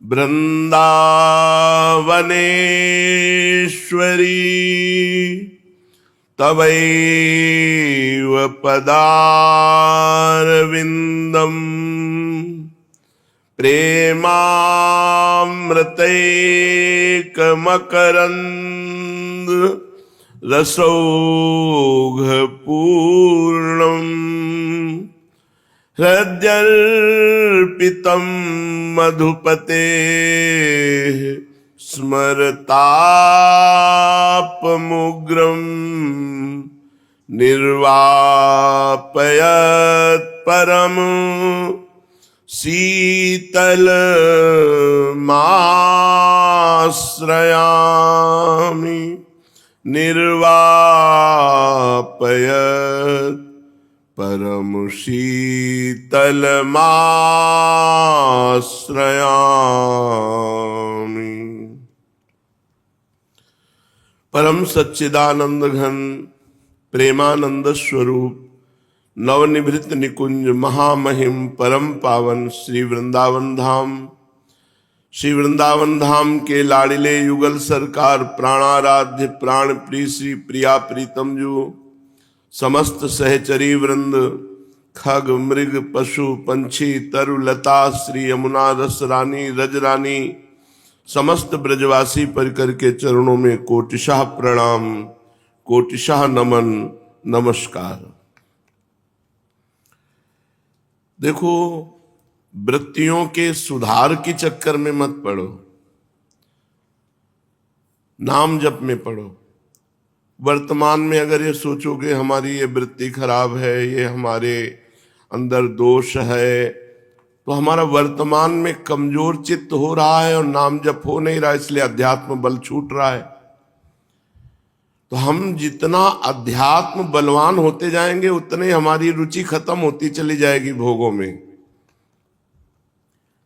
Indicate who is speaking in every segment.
Speaker 1: वृंदावनेश्वरी तवैव पदारविन्दम् प्रेमामृतैकमकरन्द रसौघपूर्णम् हृद्यर्पितं मधुपते स्मरतापमुग्रम् निर्वापयत् परम शीतलमाश्रयामि निर्वापयत् परम शीतलमाश्रयामि। परम सच्चिदानंद घन प्रेमानंद स्वरूप नवनिभृत निकुंज महामहिम परम पावन श्री वृंदावन धाम, श्री वृंदावन धाम के लाडिले युगल सरकार प्राणाराध्य प्राण प्रिय श्री प्रिया प्रीतम जो समस्त सहचरी वृंद खग मृग पशु पंछी तरुलता श्री यमुना रस रानी रज रानी समस्त ब्रजवासी परिकर के चरणों में कोटिशाह प्रणाम, कोटिशाह नमन नमस्कार। देखो, वृत्तियों के सुधार के चक्कर में मत पड़ो, नाम जप में पड़ो। वर्तमान में अगर ये सोचोगे हमारी ये वृत्ति खराब है, ये हमारे अंदर दोष है, तो हमारा वर्तमान में कमजोर चित्त हो रहा है और नाम जप हो नहीं रहा, इसलिए अध्यात्म बल छूट रहा है। तो हम जितना अध्यात्म बलवान होते जाएंगे उतने हमारी रुचि खत्म होती चली जाएगी भोगों में,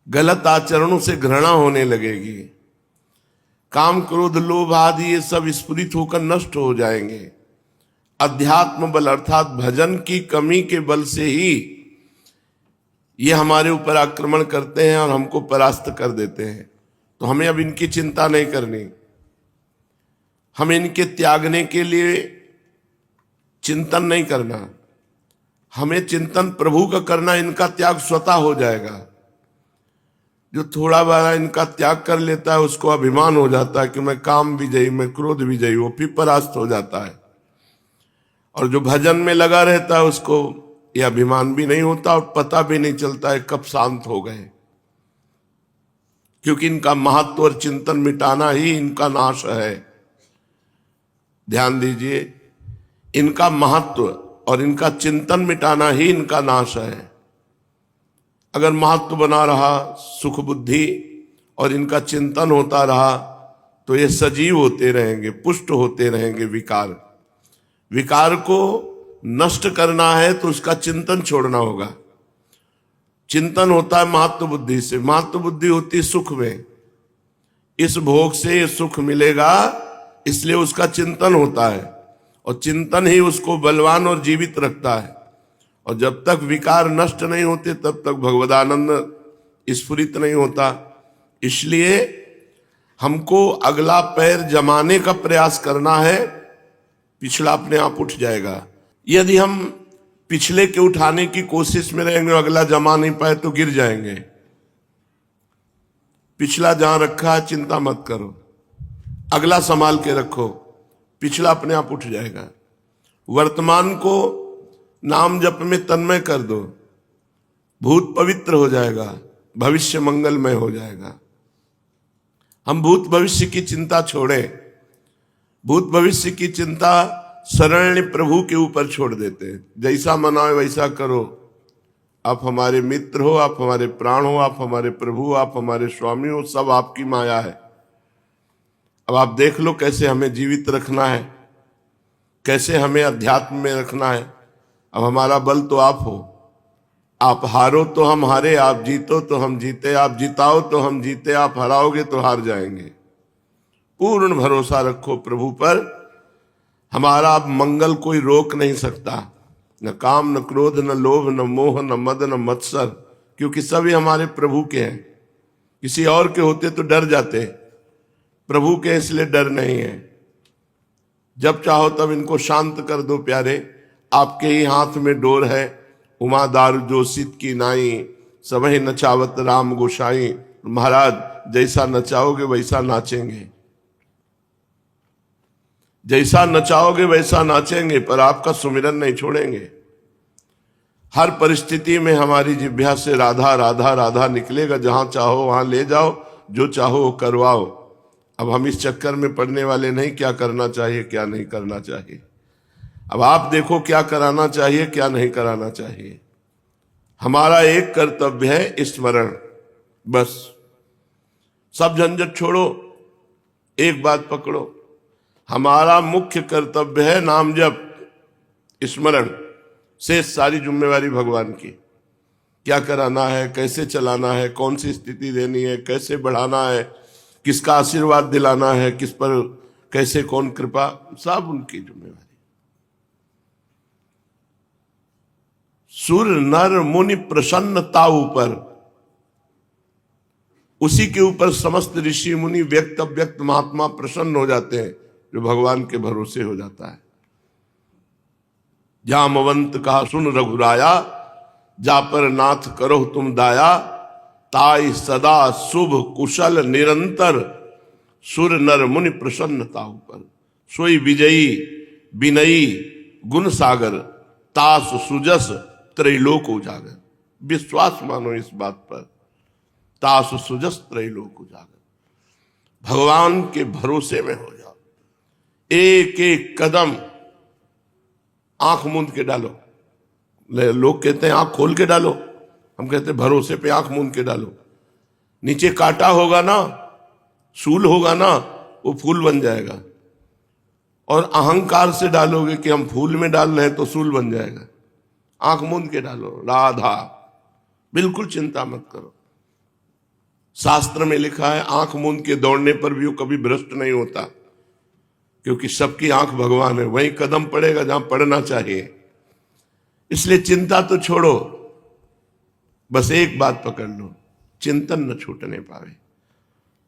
Speaker 1: गलत आचरणों से घृणा होने लगेगी, काम क्रोध लोभ आदि ये सब स्फुरित होकर नष्ट हो जाएंगे। अध्यात्म बल अर्थात भजन की कमी के बल से ही ये हमारे ऊपर आक्रमण करते हैं और हमको परास्त कर देते हैं। तो हमें अब इनकी चिंता नहीं करनी, हमें इनके त्यागने के लिए चिंतन नहीं करना, हमें चिंतन प्रभु का करना, इनका त्याग स्वतः हो जाएगा। जो थोड़ा बड़ा इनका त्याग कर लेता है उसको अभिमान हो जाता है कि मैं काम विजयी, मैं क्रोध विजयी, वो फिर परास्त हो जाता है। और जो भजन में लगा रहता है उसको ये अभिमान भी नहीं होता और पता भी नहीं चलता है कब शांत हो गए, क्योंकि इनका महत्व और चिंतन मिटाना ही इनका नाश है। ध्यान दीजिए, इनका महत्व और इनका चिंतन मिटाना ही इनका नाश है। अगर महत्व बना रहा सुख बुद्धि और इनका चिंतन होता रहा तो ये सजीव होते रहेंगे, पुष्ट होते रहेंगे। विकार को नष्ट करना है तो उसका चिंतन छोड़ना होगा। चिंतन होता है महत्व बुद्धि से, महत्व बुद्धि होती है सुख में, इस भोग से ये सुख मिलेगा इसलिए उसका चिंतन होता है, और चिंतन ही उसको बलवान और जीवित रखता है। और जब तक विकार नष्ट नहीं होते तब तक भगवदानंद स्फुरित नहीं होता। इसलिए हमको अगला पैर जमाने का प्रयास करना है, पिछला अपने आप उठ जाएगा। यदि हम पिछले के उठाने की कोशिश में रहेंगे, अगला जमा नहीं पाए तो गिर जाएंगे। पिछला जहां रखा है चिंता मत करो, अगला संभाल के रखो, पिछला अपने आप उठ जाएगा। वर्तमान को नाम जप में तन्मय कर दो, भूत पवित्र हो जाएगा, भविष्य मंगलमय हो जाएगा। हम भूत भविष्य की चिंता छोड़ें, भूत भविष्य की चिंता शरण्य प्रभु के ऊपर छोड़ देते हैं। जैसा मनाओ वैसा करो, आप हमारे मित्र हो, आप हमारे प्राण हो, आप हमारे प्रभु, आप हमारे स्वामी हो, सब आपकी माया है। अब आप देख लो कैसे हमें जीवित रखना है, कैसे हमें अध्यात्म में रखना है। अब हमारा बल तो आप हो, आप हारो तो हम हारे, आप जीतो तो हम जीते, आप जिताओ तो हम जीते, आप हराओगे तो हार जाएंगे। पूर्ण भरोसा रखो प्रभु पर, हमारा अब मंगल कोई रोक नहीं सकता, न काम न क्रोध न लोभ न मोह न मद न मत्सर, क्योंकि सभी हमारे प्रभु के हैं। किसी और के होते तो डर जाते, प्रभु के इसलिए डर नहीं है। जब चाहो तब इनको शांत कर दो प्यारे, आपके ही हाथ में डोर है। उमादार जोशित की नाई, सबहि नचावत राम गोसाई। महाराज जैसा नचाओगे वैसा नाचेंगे, जैसा नचाओगे वैसा नाचेंगे, पर आपका सुमिरन नहीं छोड़ेंगे। हर परिस्थिति में हमारी जिह्वा से राधा राधा राधा निकलेगा। जहां चाहो वहां ले जाओ, जो चाहो वो करवाओ। अब हम इस चक्कर में पड़ने वाले नहीं, क्या करना चाहिए क्या नहीं करना चाहिए। अब आप देखो क्या कराना चाहिए क्या नहीं कराना चाहिए। हमारा एक कर्तव्य है स्मरण, बस। सब झंझट छोड़ो, एक बात पकड़ो, हमारा मुख्य कर्तव्य है नाम जप, स्मरण। से सारी जिम्मेवारी भगवान की। क्या कराना है, कैसे चलाना है, कौन सी स्थिति देनी है, कैसे बढ़ाना है, किसका आशीर्वाद दिलाना है, किस पर कैसे कौन कृपा, सब उनकी जिम्मेवारी। सुर नर मुनि प्रसन्नता ऊपर, उसी के ऊपर समस्त ऋषि मुनि व्यक्त अव्यक्त महात्मा प्रसन्न हो जाते हैं, जो भगवान के भरोसे हो जाता है। जामवंत कहा सुन रघुराया, जा पर नाथ करो तुम दाया। ताई सदा शुभ कुशल निरंतर, सुर नर मुनि प्रसन्नता ऊपर। सोई विजयी विनयी गुण सागर, तास सुजस त्रैलोक उजागर। विश्वास मानो इस बात पर, तास सुजस त्रैलोक उजागर। भगवान के भरोसे में हो जाओ, एक एक कदम आंख मूंद के डालो। लोग कहते हैं आंख खोल के डालो, हम कहते हैं भरोसे पे आंख मूंद के डालो। नीचे कांटा होगा ना, सूल होगा ना, वो फूल बन जाएगा। और अहंकार से डालोगे कि हम फूल में डाल रहे हैं तो सूल बन जाएगा। आंख मूंद के डालो, राधा, बिल्कुल चिंता मत करो। शास्त्र में लिखा है आंख मूंद के दौड़ने पर भी वो कभी भ्रष्ट नहीं होता, क्योंकि सबकी आंख भगवान है, वहीं कदम पड़ेगा जहां पड़ना चाहिए। इसलिए चिंता तो छोड़ो, बस एक बात पकड़ लो, चिंतन न छूटने पावे।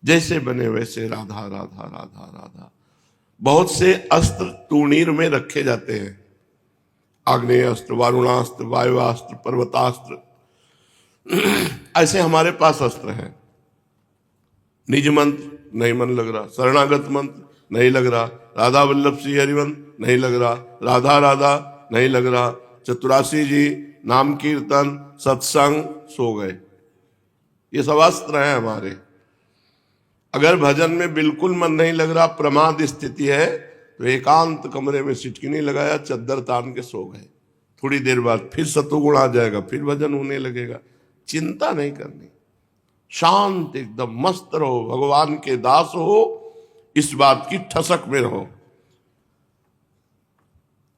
Speaker 1: जैसे बने वैसे राधा राधा राधा राधा। बहुत से अस्त्र तूणीर में रखे जाते हैं, आग्नेय अस्त्र, वारुणास्त्र, वायुवास्त्र, पर्वतास्त्र, ऐसे हमारे पास अस्त्र हैं। निज मंत्र नहीं मन लग रहा, शरणागत मंत्र नहीं लग रहा, राधा वल्लभ श्री हरिवंश नहीं लग रहा, राधा राधा नहीं लग रहा, चतुरासी जी, नाम कीर्तन, सत्संग, सो गए। ये सब अस्त्र हैं हमारे। अगर भजन में बिल्कुल मन नहीं लग रहा, प्रमाद स्थिति है, तो एकांत कमरे में सिटकिनी लगाया, चद्दर तान के सो गए। थोड़ी देर बाद फिर सतुगुण आ जाएगा, फिर भजन होने लगेगा। चिंता नहीं करनी, शांत एकदम मस्त रहो, भगवान के दास हो, इस बात की ठसक में रहो।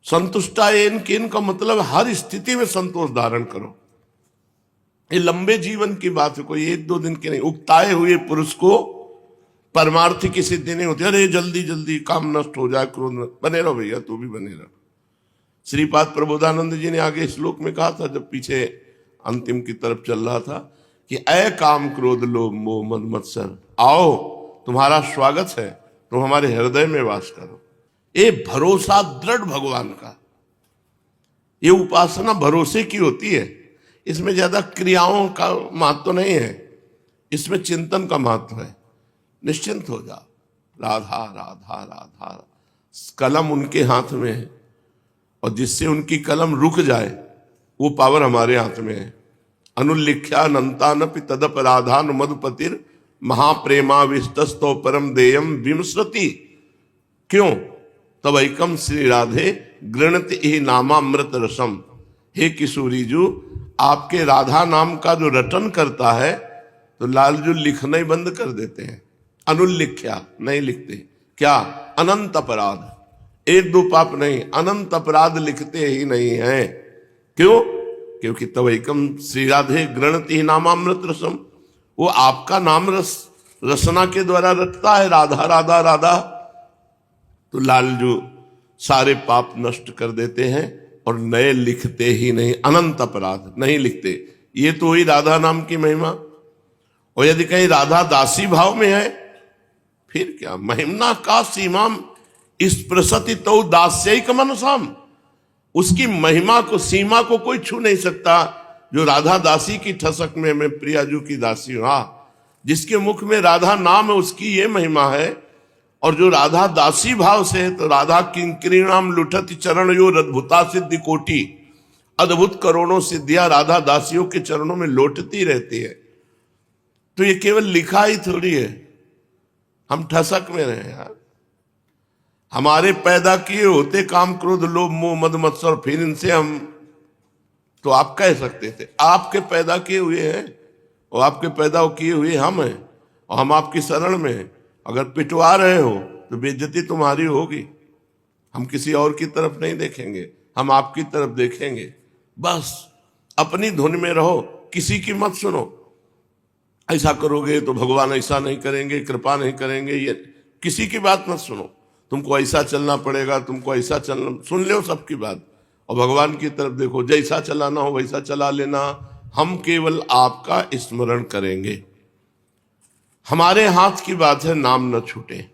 Speaker 1: संतुष्टायेन केन का मतलब हर स्थिति में संतोष धारण करो। ये लंबे जीवन की बात है, कोई एक दो दिन की नहीं। उकताए हुए पुरुष को परमार्थी की सिद्धि नहीं होती। अरे जल्दी जल्दी काम नष्ट हो जाए, क्रोध न... बने रहो भैया, तू भी बने रहो। श्रीपाद प्रबोधानंद जी ने आगे श्लोक में कहा था, जब पीछे अंतिम की तरफ चल रहा था, कि अय काम क्रोध लोभ मोह मद मत्सर, आओ तुम्हारा स्वागत है, तुम हमारे हृदय में वास करो। ये भरोसा दृढ़ भगवान का, ये उपासना भरोसे की होती है। इसमें ज्यादा क्रियाओं का महत्व नहीं है, इसमें चिंतन का महत्व है। निश्चिंत हो जाओ, राधा राधा राधा। कलम उनके हाथ में है, और जिससे उनकी कलम रुक जाए वो पावर हमारे हाथ में है। अनुल्लिख्यानंतानपि तदपराधान मधुपतिर महाप्रेमाविष्टस्तो परम देयम विमसृति। क्यों? तब एकम श्री राधे गृणति ही नामामृत रसम। हे किशोरीजू, आपके राधा नाम का जो रटन करता है तो लालजू लिखना ही बंद कर देते हैं। अनुल्लिख्या नहीं लिखते, क्या? अनंत अपराध, एक दो पाप नहीं, अनंत अपराध लिखते ही नहीं हैं। क्यों? क्योंकि तब एकम श्री राधे गृणति ही नामामृत रसम। वो आपका नाम रसना के द्वारा रटता है, राधा राधा राधा। तो लालजू सारे पाप नष्ट कर देते हैं और नए लिखते ही नहीं, अनंत अपराध नहीं लिखते। ये तो हुई राधा नाम की महिमा। और यदि कहीं राधा दासी भाव में है, फिर क्या? महिमना का सीमाम स्पृशति तो दास्यैक मनसाम। उसकी महिमा को, सीमा को कोई छू नहीं सकता। जो राधा दासी की ठसक में मैं प्रियाजू की दासी हूं, जिसके मुख में राधा नाम है उसकी ये महिमा है। और जो राधा दासी भाव से है तो राधा किंकरीणाम लुठति चरण यो अद्भुता सिद्धि कोटि, अद्भुत करोड़ों सिद्धियां राधा दासियों के चरणों में लौटती रहती है। तो ये केवल लिखा ही थोड़ी है, हम ठसक में रहे यार। हमारे पैदा किए होते काम क्रोध लोभ मोह मद मत्सर, फिर इनसे हम, तो आप कह सकते थे आपके पैदा किए हुए हैं और आपके पैदा किए हुए हम हैं और हम आपकी शरण में हैं। अगर पिटवा रहे हो तो बेइज्जती तुम्हारी होगी। हम किसी और की तरफ नहीं देखेंगे, हम आपकी तरफ देखेंगे। बस अपनी धुन में रहो, किसी की मत सुनो। ऐसा करोगे तो भगवान ऐसा नहीं करेंगे, कृपा नहीं करेंगे, ये किसी की बात मत सुनो। तुमको ऐसा चलना पड़ेगा, तुमको ऐसा चलना, सुन लो सबकी बात और भगवान की तरफ देखो। जैसा चलाना हो वैसा चला लेना, हम केवल आपका स्मरण करेंगे। हमारे हाथ की बात है नाम न छूटे,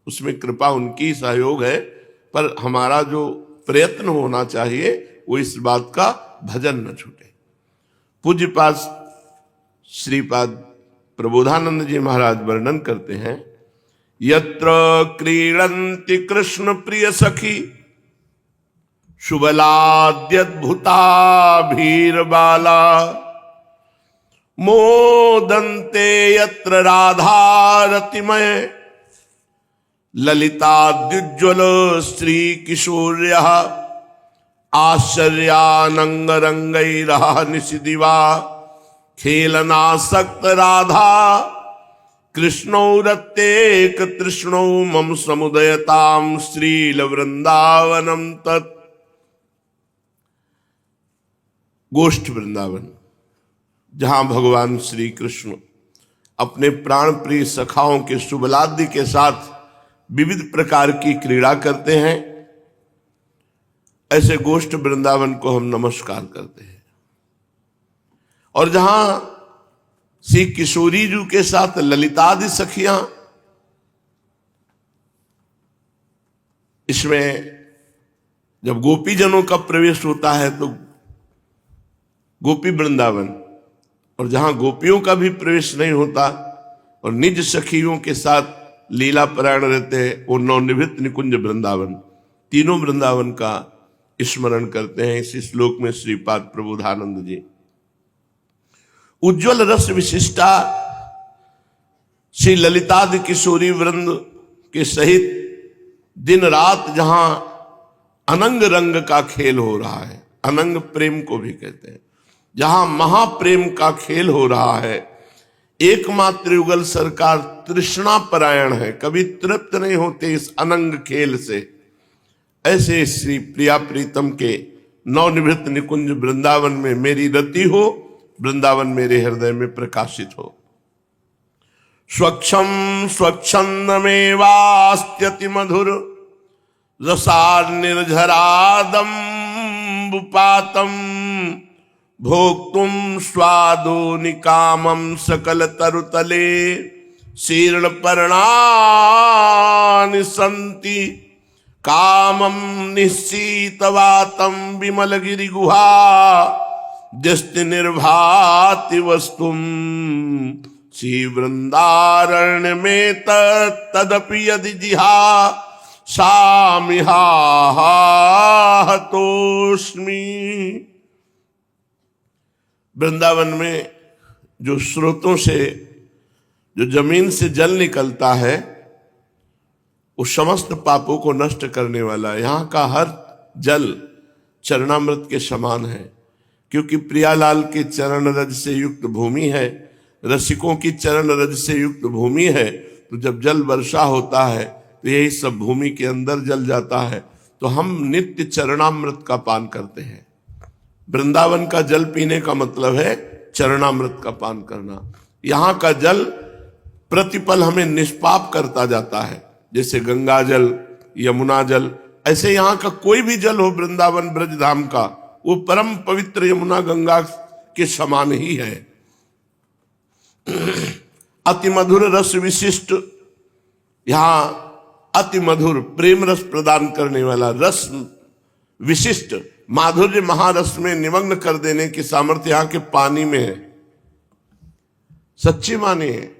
Speaker 1: उसमें कृपा उनकी सहयोग है, पर हमारा जो प्रयत्न होना चाहिए वो इस बात का भजन न छूटे। पूज्यपाद श्रीपाद प्रबोधानंद जी महाराज वर्णन करते हैं, यत्र क्रीडन्ति कृष्ण प्रिय सखी शुभलाद्यद्भुता भीरबाला, मोदन्ते यत्र राधारतिमय ललिताद्युज्ज्वल श्री किशोर्यः, आश्चर्यानंगरंगैरः निशिदिवा खेलनासक्त राधा, कृष्णौ रत्येक तृष्णौ मम समुदयताम श्रील वृंदावनम तत्। गोष्ठ वृंदावन, जहां भगवान श्री कृष्ण अपने प्राण प्रिय सखाओं के शुभलाद्य के साथ विविध प्रकार की क्रीड़ा करते हैं, ऐसे गोष्ठ वृंदावन को हम नमस्कार करते हैं। और जहां श्री किशोरी जी के साथ ललितादि सखियां, इसमें जब गोपीजनों का प्रवेश होता है तो गोपी वृंदावन, और जहां गोपियों का भी प्रवेश नहीं होता और निज सखियों के साथ लीला परायण रहते हैं, वो नवनिवृत्त निकुंज वृंदावन। तीनों वृंदावन का स्मरण करते हैं इस श्लोक में श्रीपाद प्रबोधानंद जी। उज्ज्वल रस विशिष्टा श्री ललितादि किशोरी वृंद के सहित दिन रात जहां अनंग रंग का खेल हो रहा है, अनंग प्रेम को भी कहते हैं, जहां महाप्रेम का खेल हो रहा है, एकमात्र युगल सरकार तृष्णा परायण है, कभी तृप्त नहीं होते इस अनंग खेल से। ऐसे श्री प्रिया प्रीतम के नवनिवृत्त निकुंज वृंदावन में मेरी रति हो, वृंदावन मेरे हृदय में प्रकाशित हो। स्वच्छम स्वच्छंदमेवास्त्यति मधुर रसार निर्झरादम्बुपातम, भोक्तुम स्वादो निकामम सकल तरुतले शीर्ण पर्णानि सन्ति, कामम निश्चितवातम विमल गिरि गुहा दृष्टि निर्भाति वस्तुम, श्री वृंदारण्य में तदपि यदि जिहा सामिहातोस्मि। वृंदावन में जो स्रोतों से, जो जमीन से जल निकलता है, वो समस्त पापों को नष्ट करने वाला है। यहाँ का हर जल चरणामृत के समान है, क्योंकि प्रियालाल के चरण रज से युक्त भूमि है, रसिकों की चरण रज से युक्त भूमि है। तो जब जल वर्षा होता है तो यही सब भूमि के अंदर जल जाता है। तो हम नित्य चरणामृत का पान करते हैं। वृंदावन का जल पीने का मतलब है चरणामृत का पान करना। यहाँ का जल प्रतिपल हमें निष्पाप करता जाता है, जैसे गंगा जल, यमुना जल। ऐसे यहाँ का कोई भी जल हो वृंदावन ब्रजधाम का, वो परम पवित्र यमुना गंगा के समान ही है। अति मधुर रस विशिष्ट, यहां अति मधुर प्रेम रस प्रदान करने वाला, रस विशिष्ट माधुर्य महारस में निमग्न कर देने की सामर्थ्य यहां के पानी में है। सच्ची मानिए,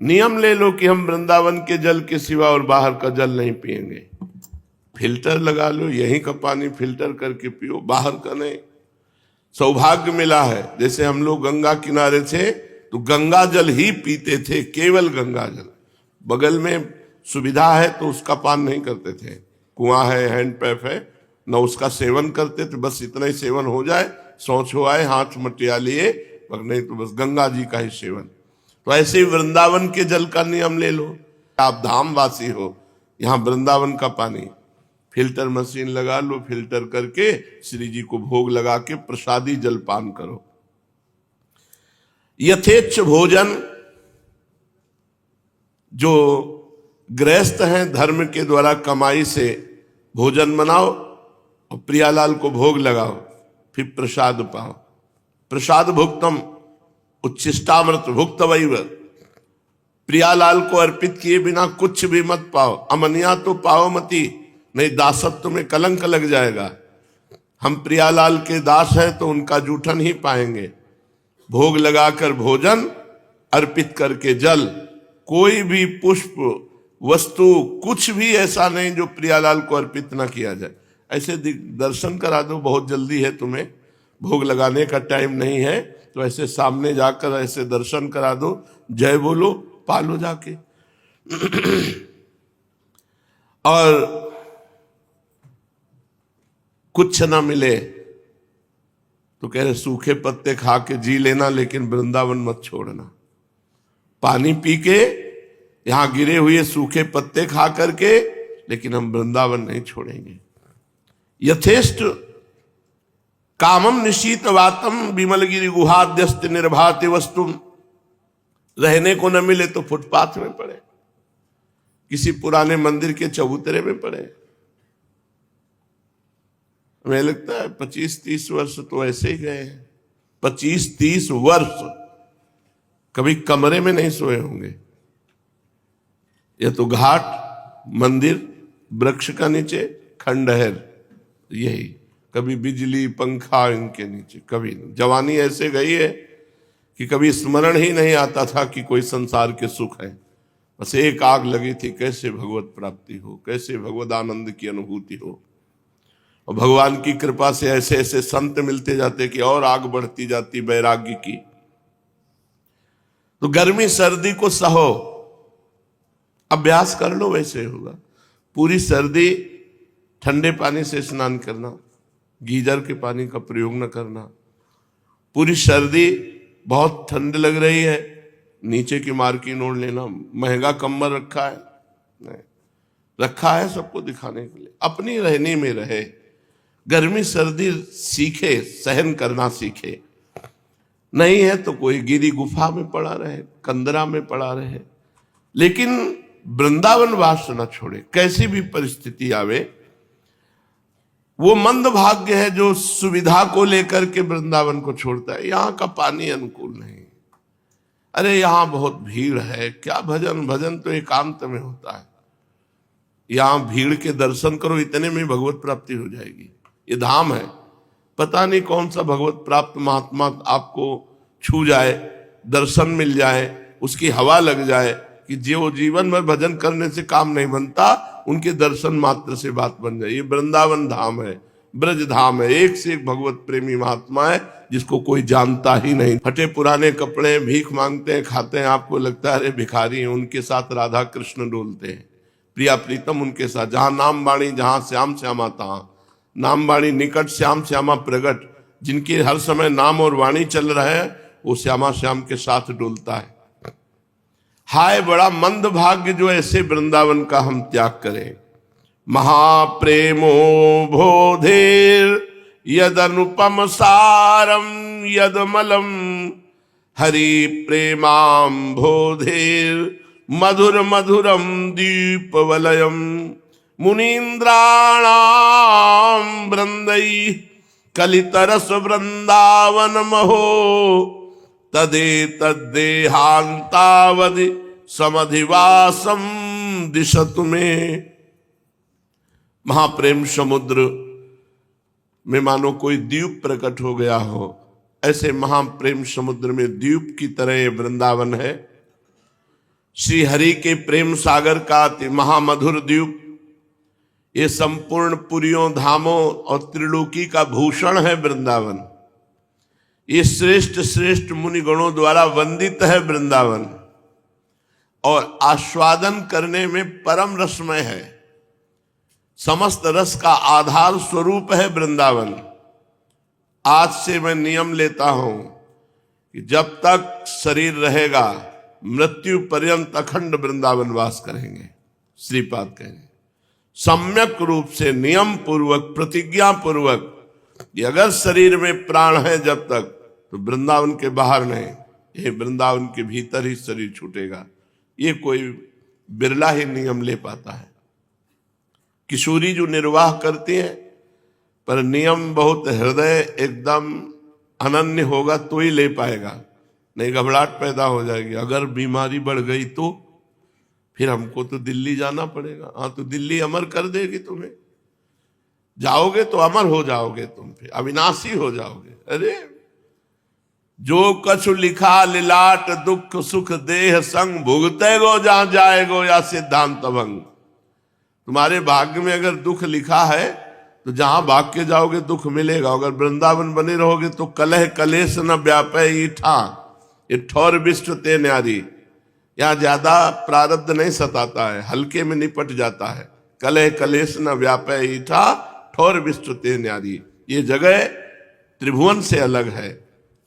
Speaker 1: नियम ले लो कि हम वृंदावन के जल के सिवा और बाहर का जल नहीं पिएंगे। फिल्टर लगा लो, यहीं का पानी फिल्टर करके पियो, बाहर का नहीं। सौभाग्य मिला है, जैसे हम लोग गंगा किनारे थे तो गंगा जल ही पीते थे, केवल गंगा जल। बगल में सुविधा है तो उसका पान नहीं करते थे, कुआं है, हैंड पैप है, न उसका सेवन करते थे। बस इतना ही सेवन हो जाए, शौच हो आए, हाथ मटिया लिए, पर नहीं तो बस गंगा जी का ही सेवन। तो ऐसे ही वृंदावन के जल का नियम ले लो। आप धामवासी हो, यहाँ वृंदावन का पानी फिल्टर मशीन लगा लो, फिल्टर करके श्री जी को भोग लगा के प्रसादी जल पान करो। यथेच्छ भोजन, जो गृहस्थ हैं धर्म के द्वारा कमाई से भोजन बनाओ और प्रियालाल को भोग लगाओ, फिर प्रसाद पाओ। प्रसाद भुक्तम उच्छिष्टामृत भुक्तवैव, प्रियालाल को अर्पित किए बिना कुछ भी मत पाओ। अमनिया तो पाओ मती, नहीं दासत्व में कलंक लग जाएगा। हम प्रियालाल के दास हैं तो उनका जूठन ही पाएंगे। भोग लगाकर भोजन, अर्पित करके जल, कोई भी पुष्प वस्तु कुछ भी ऐसा नहीं जो प्रियालाल को अर्पित ना किया जाए। ऐसे दर्शन करा दो, बहुत जल्दी है तुम्हें, भोग लगाने का टाइम नहीं है, तो ऐसे सामने जाकर ऐसे दर्शन करा दो, जय बोलो, पालो जाके। और कुछ ना मिले तो कह रहे सूखे पत्ते खा के जी लेना, लेकिन वृंदावन मत छोड़ना। पानी पी के, यहां गिरे हुए सूखे पत्ते खा करके, लेकिन हम वृंदावन नहीं छोड़ेंगे। यथेष्ट कामम निशीत वातम विमलगिरी गुहाद्यस्त निर्भाति वस्तुम, रहने को न मिले तो फुटपाथ में पड़े, किसी पुराने मंदिर के चबूतरे में पड़े। हमें लगता है 25-30 वर्ष तो ऐसे ही गए हैं। 25-30 वर्ष कभी कमरे में नहीं सोए होंगे। ये तो घाट, मंदिर, वृक्ष का नीचे, खंडहर, यही। कभी बिजली पंखा इनके नीचे कभी नहीं। जवानी ऐसे गई है कि कभी स्मरण ही नहीं आता था कि कोई संसार के सुख है। बस एक आग लगी थी, कैसे भगवत प्राप्ति हो, कैसे भगवत आनंद की अनुभूति हो। और भगवान की कृपा से ऐसे ऐसे संत मिलते जाते कि और आग बढ़ती जाती वैराग्य की। तो गर्मी सर्दी को सहो, अभ्यास कर लो, वैसे होगा। पूरी सर्दी ठंडे पानी से स्नान करना, गीजर के पानी का प्रयोग न करना। पूरी सर्दी बहुत ठंड लग रही है, नीचे की मार्किन ओढ़ लेना। महंगा कंबल रखा है, नहीं रखा है सबको दिखाने के लिए, अपनी रहने में रहे। गर्मी सर्दी सीखे, सहन करना सीखे। नहीं है तो कोई गिरी गुफा में पड़ा रहे, कंदरा में पड़ा रहे, लेकिन वृंदावन वास न छोड़े। कैसी भी परिस्थिति आवे, वो मंद भाग्य है जो सुविधा को लेकर के वृंदावन को छोड़ता है। यहां का पानी अनुकूल नहीं, अरे यहां बहुत भीड़ है, क्या भजन, भजन तो एकांत में होता है। यहां भीड़ के दर्शन करो, इतने में भगवत प्राप्ति हो जाएगी। ये धाम है, पता नहीं कौन सा भगवत प्राप्त महात्मा आपको छू जाए, दर्शन मिल जाए, उसकी हवा लग जाए कि जो जीवन भर भजन करने से काम नहीं बनता, उनके दर्शन मात्र से बात बन जाए। ये वृंदावन धाम है, ब्रज धाम है। एक से एक भगवत प्रेमी महात्मा है जिसको कोई जानता ही नहीं। फटे पुराने कपड़े, भीख मांगते हैं, खाते हैं, आपको लगता है अरे भिखारी हैं। उनके साथ राधा कृष्ण डोलते हैं, प्रिया प्रीतम उनके साथ। जहां नाम बाणी, जहां श्याम श्यामा तहां नाम वाणी निकट, श्याम श्यामा प्रगट। जिनके हर समय नाम और वाणी चल रहा है, वो श्यामा श्याम के साथ डोलता है। हाय बड़ा मंद भाग्य जो ऐसे वृंदावन का हम त्याग करें। महाप्रेमो बोधेर यद अनुपम सारम यदमलम हरि प्रेमाम बोधेर मधुर मधुरम दीपवलयम मुनीन्द्राणाम वृंदई कलितरस वृंदावन महो तदे तद्देहांतावधि समधिवासम दिशतु में। महाप्रेम समुद्र में मानो कोई द्वीप प्रकट हो गया हो, ऐसे महाप्रेम समुद्र में द्वीप की तरह ये वृंदावन है। श्री हरि के प्रेम सागर का अति महामधुर द्वीप, ये संपूर्ण पुरियों धामों और त्रिलोकी का भूषण है वृंदावन। ये श्रेष्ठ श्रेष्ठ मुनिगणों द्वारा वंदित है वृंदावन, और आस्वादन करने में परम रसमय है। समस्त रस का आधार स्वरूप है वृंदावन। आज से मैं नियम लेता हूं कि जब तक शरीर रहेगा मृत्यु पर्यंत अखंड वृंदावन वास करेंगे। श्रीपाद कहेंगे सम्यक रूप से नियम पूर्वक प्रतिज्ञा पूर्वक कि अगर शरीर में प्राण है जब तक, तो वृंदावन के बाहर नहीं, ये वृंदावन के भीतर ही शरीर छूटेगा। ये कोई बिरला ही नियम ले पाता है। किशोरी जो निर्वाह करती है, पर नियम बहुत हृदय एकदम अनन्य होगा तो ही ले पाएगा, नहीं घबराहट पैदा हो जाएगी। अगर बीमारी बढ़ गई तो फिर हमको तो दिल्ली जाना पड़ेगा। हाँ, तो दिल्ली अमर कर देगी तुम्हें। जाओगे तो अमर हो जाओगे, तुम फिर अविनाशी हो जाओगे। अरे जो कछु लिखा लिलाट दुख सुख देह संग, भुगते गो जहां जाएगो या सिद्धांत भंग। तुम्हारे भाग्य में अगर दुख लिखा है तो जहां भाग के जाओगे दुख मिलेगा। अगर वृंदावन बने रहोगे तो कलह कलेश न व्यापे ईठा, ये ठौर विश्व ते न्यारी। यहाँ ज्यादा प्रारब्ध नहीं सताता है, हल्के में निपट जाता है। कलह कलेश न व्यापे ईठा, ठौर विश्व ते न्यारी। ये जगह त्रिभुवन से अलग है,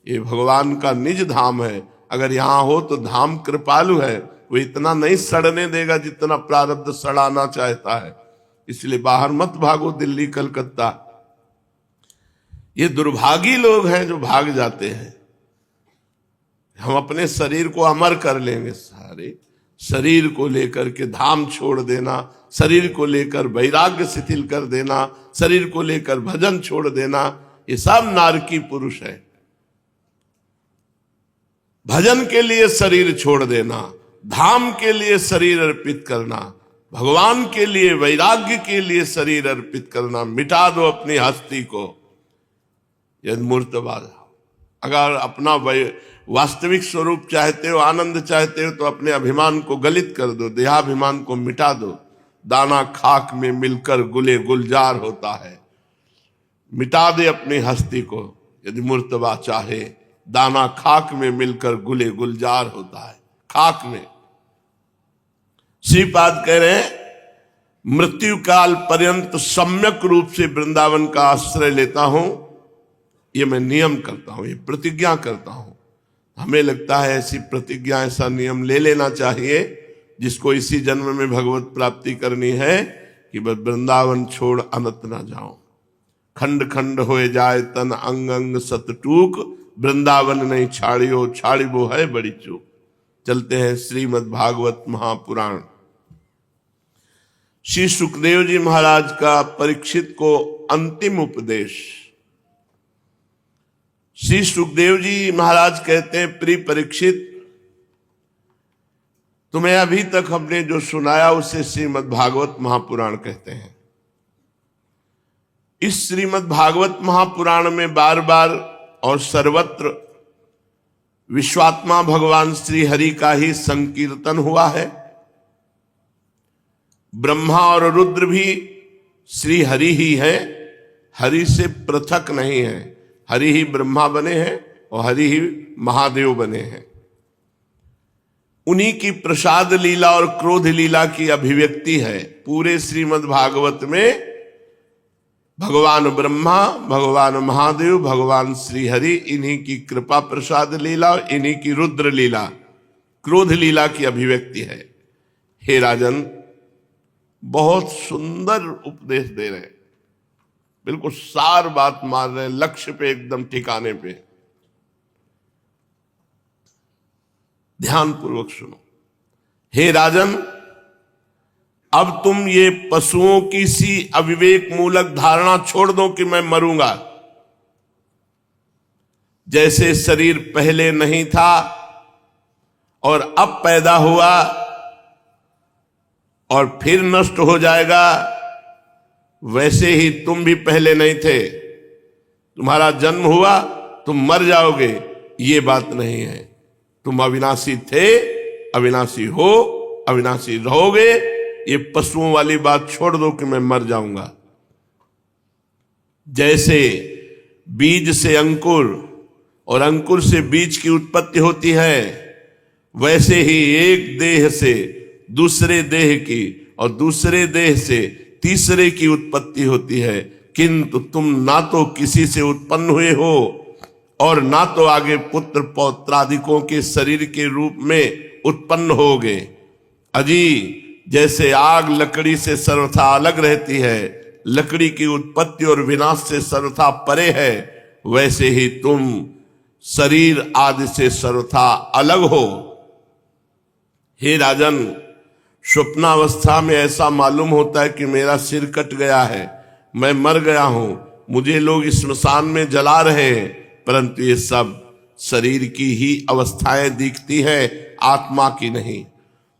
Speaker 1: ये भगवान का निज धाम है। अगर यहाँ हो तो धाम कृपालु है, वो इतना नहीं सड़ने देगा जितना प्रारब्ध सड़ाना चाहता है। इसलिए बाहर मत भागो, दिल्ली कलकत्ता। ये दुर्भागी लोग हैं जो भाग जाते हैं। हम अपने शरीर को अमर कर लेंगे, सारे शरीर को लेकर के धाम छोड़ देना, शरीर को लेकर वैराग्य शिथिल कर देना, शरीर को लेकर भजन छोड़ देना, ये सब नारकी पुरुष है। भजन के लिए शरीर छोड़ देना, धाम के लिए शरीर अर्पित करना, भगवान के लिए वैराग्य के लिए शरीर अर्पित करना। मिटा दो अपनी हस्ती को, यदि मूर्तवाद। अगर अपना वास्तविक स्वरूप चाहते हो, आनंद चाहते हो, तो अपने अभिमान को गलित कर दो, देहाभिमान को मिटा दो। दाना खाक में मिलकर गुले गुलजार होता है। मिटा दे अपनी हस्ती को, यदि मूर्तवा चाहे। दाना खाक में मिलकर गुले गुलजार होता है, खाक में। श्रीपाद कह रहे हैं मृत्यु काल पर्यंत सम्यक रूप से वृंदावन का आश्रय लेता हूं। ये मैं नियम करता हूं, ये प्रतिज्ञा करता हूं। हमें लगता है ऐसी प्रतिज्ञा, ऐसा नियम ले लेना चाहिए जिसको इसी जन्म में भगवत प्राप्ति करनी है कि बस वृंदावन छोड़ अनंत ना जाओ। खंड खंड होए जाए तन अंग अंग सतटूक, वृंदावन नहीं छाड़ियो छाड़ी वो है बड़ी चूक। चलते हैं श्रीमद् भागवत महापुराण। श्री सुखदेव जी महाराज का परीक्षित को अंतिम उपदेश। श्री सुखदेव जी महाराज कहते हैं, प्रिय परीक्षित, तुम्हें अभी तक हमने जो सुनाया उसे श्रीमद् भागवत महापुराण कहते हैं। इस श्रीमद् भागवत महापुराण में बार बार और सर्वत्र विश्वात्मा भगवान श्री हरि का ही संकीर्तन हुआ है। ब्रह्मा और रुद्र भी श्री हरि ही है, हरि से पृथक नहीं है। हरि ही ब्रह्मा बने हैं और हरि ही महादेव बने हैं। उन्हीं की प्रसाद लीला और क्रोध लीला की अभिव्यक्ति है पूरे श्रीमद् भागवत में। भगवान ब्रह्मा, भगवान महादेव, भगवान श्री हरि, इन्हीं की कृपा प्रसाद लीला और इन्हीं की रुद्र लीला, क्रोध लीला की अभिव्यक्ति है। हे राजन, बहुत सुंदर उपदेश दे रहे हैं, बिल्कुल सार बात मार रहे हैं, लक्ष्य पे एकदम ठिकाने पे। ध्यान पूर्वक सुनो। हे राजन, अब तुम ये पशुओं की सी अविवेक मूलक धारणा छोड़ दो कि मैं मरूंगा। जैसे शरीर पहले नहीं था और अब पैदा हुआ और फिर नष्ट हो जाएगा, वैसे ही तुम भी पहले नहीं थे। तुम्हारा जन्म हुआ, तुम मर जाओगे, ये बात नहीं है। तुम अविनाशी थे, अविनाशी हो, अविनाशी रहोगे। ये पशुओं वाली बात छोड़ दो कि मैं मर जाऊंगा। जैसे बीज से अंकुर और अंकुर से बीज की उत्पत्ति होती है, वैसे ही एक देह से दूसरे देह की और दूसरे देह से तीसरे की उत्पत्ति होती है। किंतु तुम ना तो किसी से उत्पन्न हुए हो और ना तो आगे पुत्र पौत्रादिकों के शरीर के रूप में उत्पन्न होगे। अजी जैसे आग लकड़ी से सर्वथा अलग रहती है, लकड़ी की उत्पत्ति और विनाश से सर्वथा परे है, वैसे ही तुम शरीर आदि से सर्वथा अलग हो। हे राजन, स्वप्नावस्था में ऐसा मालूम होता है कि मेरा सिर कट गया है, मैं मर गया हूं, मुझे लोग स्मशान में जला रहे हैं, परंतु ये सब शरीर की ही अवस्थाएं दिखती है, आत्मा की नहीं।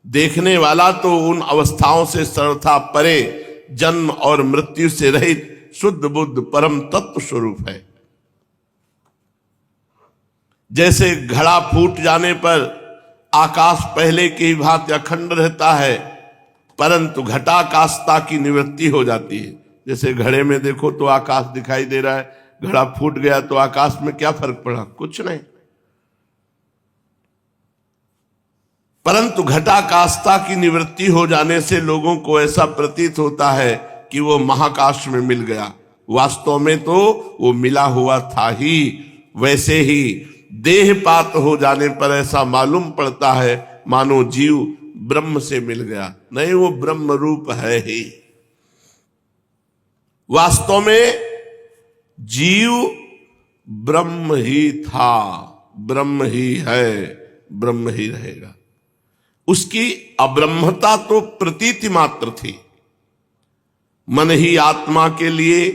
Speaker 1: देखने वाला तो उन अवस्थाओं से सर्वथा परे, जन्म और मृत्यु से रहित शुद्ध बुद्ध परम तत्व स्वरूप है। जैसे घड़ा फूट जाने पर आकाश पहले की ही भांति अखंड रहता है, परंतु घटाकाशता की निवृत्ति हो जाती है। जैसे घड़े में देखो तो आकाश दिखाई दे रहा है, घड़ा फूट गया तो आकाश में क्या फर्क पड़ा? कुछ नहीं। परंतु घटाकाशता की निवृत्ति हो जाने से लोगों को ऐसा प्रतीत होता है कि वो महाकाश में मिल गया। वास्तव में तो वो मिला हुआ था ही। वैसे ही देहपात हो जाने पर ऐसा मालूम पड़ता है मानो जीव ब्रह्म से मिल गया। नहीं, वो ब्रह्म रूप है ही। वास्तव में जीव ब्रह्म ही था, ब्रह्म ही है, ब्रह्म ही रहेगा। उसकी अब्रह्मता तो प्रतीति मात्र थी। मन ही आत्मा के लिए